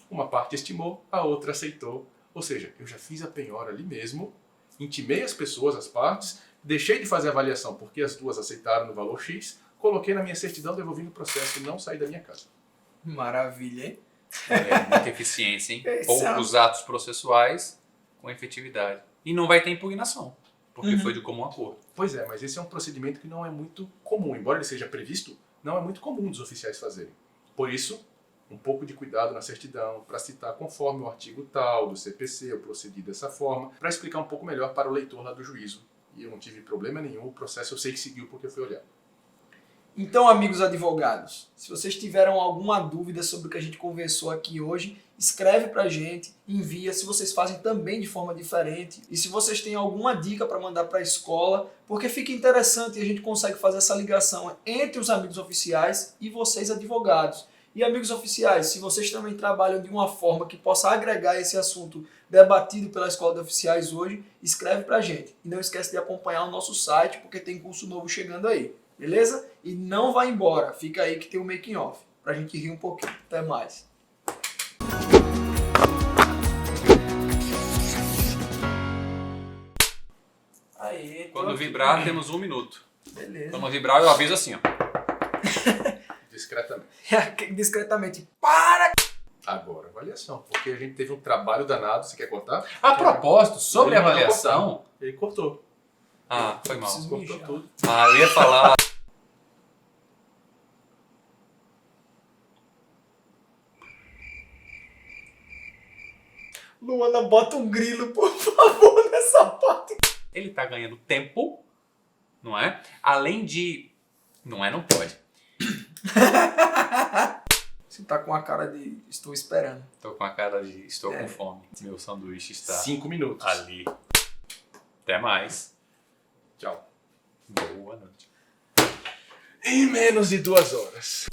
Uma parte estimou, a outra aceitou. Ou seja, eu já fiz a penhora ali mesmo, intimei as pessoas, as partes, deixei de fazer a avaliação porque as duas aceitaram no valor X, coloquei na minha certidão, devolvi no processo e não saí da minha casa. Maravilha, hein? Muita eficiência, hein? Esse Poucos atos processuais com efetividade. E não vai ter impugnação, porque foi de comum acordo. Pois é, mas esse é um procedimento que não é muito comum. Embora ele seja previsto, não é muito comum dos oficiais fazerem. Por isso, um pouco de cuidado na certidão, para citar conforme o artigo tal do CPC, eu procedi dessa forma, para explicar um pouco melhor para o leitor lá do juízo. E eu não tive problema nenhum, o processo eu sei que seguiu porque eu fui olhar. Então, amigos advogados, se vocês tiveram alguma dúvida sobre o que a gente conversou aqui hoje, escreve pra gente, envia, se vocês fazem também de forma diferente, e se vocês têm alguma dica para mandar para a escola, porque fica interessante e a gente consegue fazer essa ligação entre os amigos oficiais e vocês advogados. E amigos oficiais, se vocês também trabalham de uma forma que possa agregar esse assunto debatido pela Escola de Oficiais hoje, escreve pra gente. E não esquece de acompanhar o nosso site, porque tem curso novo chegando aí. Beleza? E não vai embora. Fica aí que tem o making off. Pra gente rir um pouquinho. Até mais. Aí, Quando vibrar, temos 1 minuto. Beleza. Quando vibrar, eu aviso assim, ó. Discretamente. Discretamente. Para! Agora, avaliação. Porque a gente teve um trabalho danado. Você quer cortar? A propósito, sobre Ele não avaliação... Ele cortou. Ah, foi mal. Preciso Cortou mijar. tudo. Ah, eu ia falar... Luana, bota um grilo, por favor, nessa parte. Ele tá ganhando tempo, não é? Além de... Não é, não pode. Você tá com a cara de estou esperando. Tô com a cara de estou com fome. Meu sanduíche está 5 minutos. ali. Até mais. Tchau. Boa noite. Em menos de 2 horas.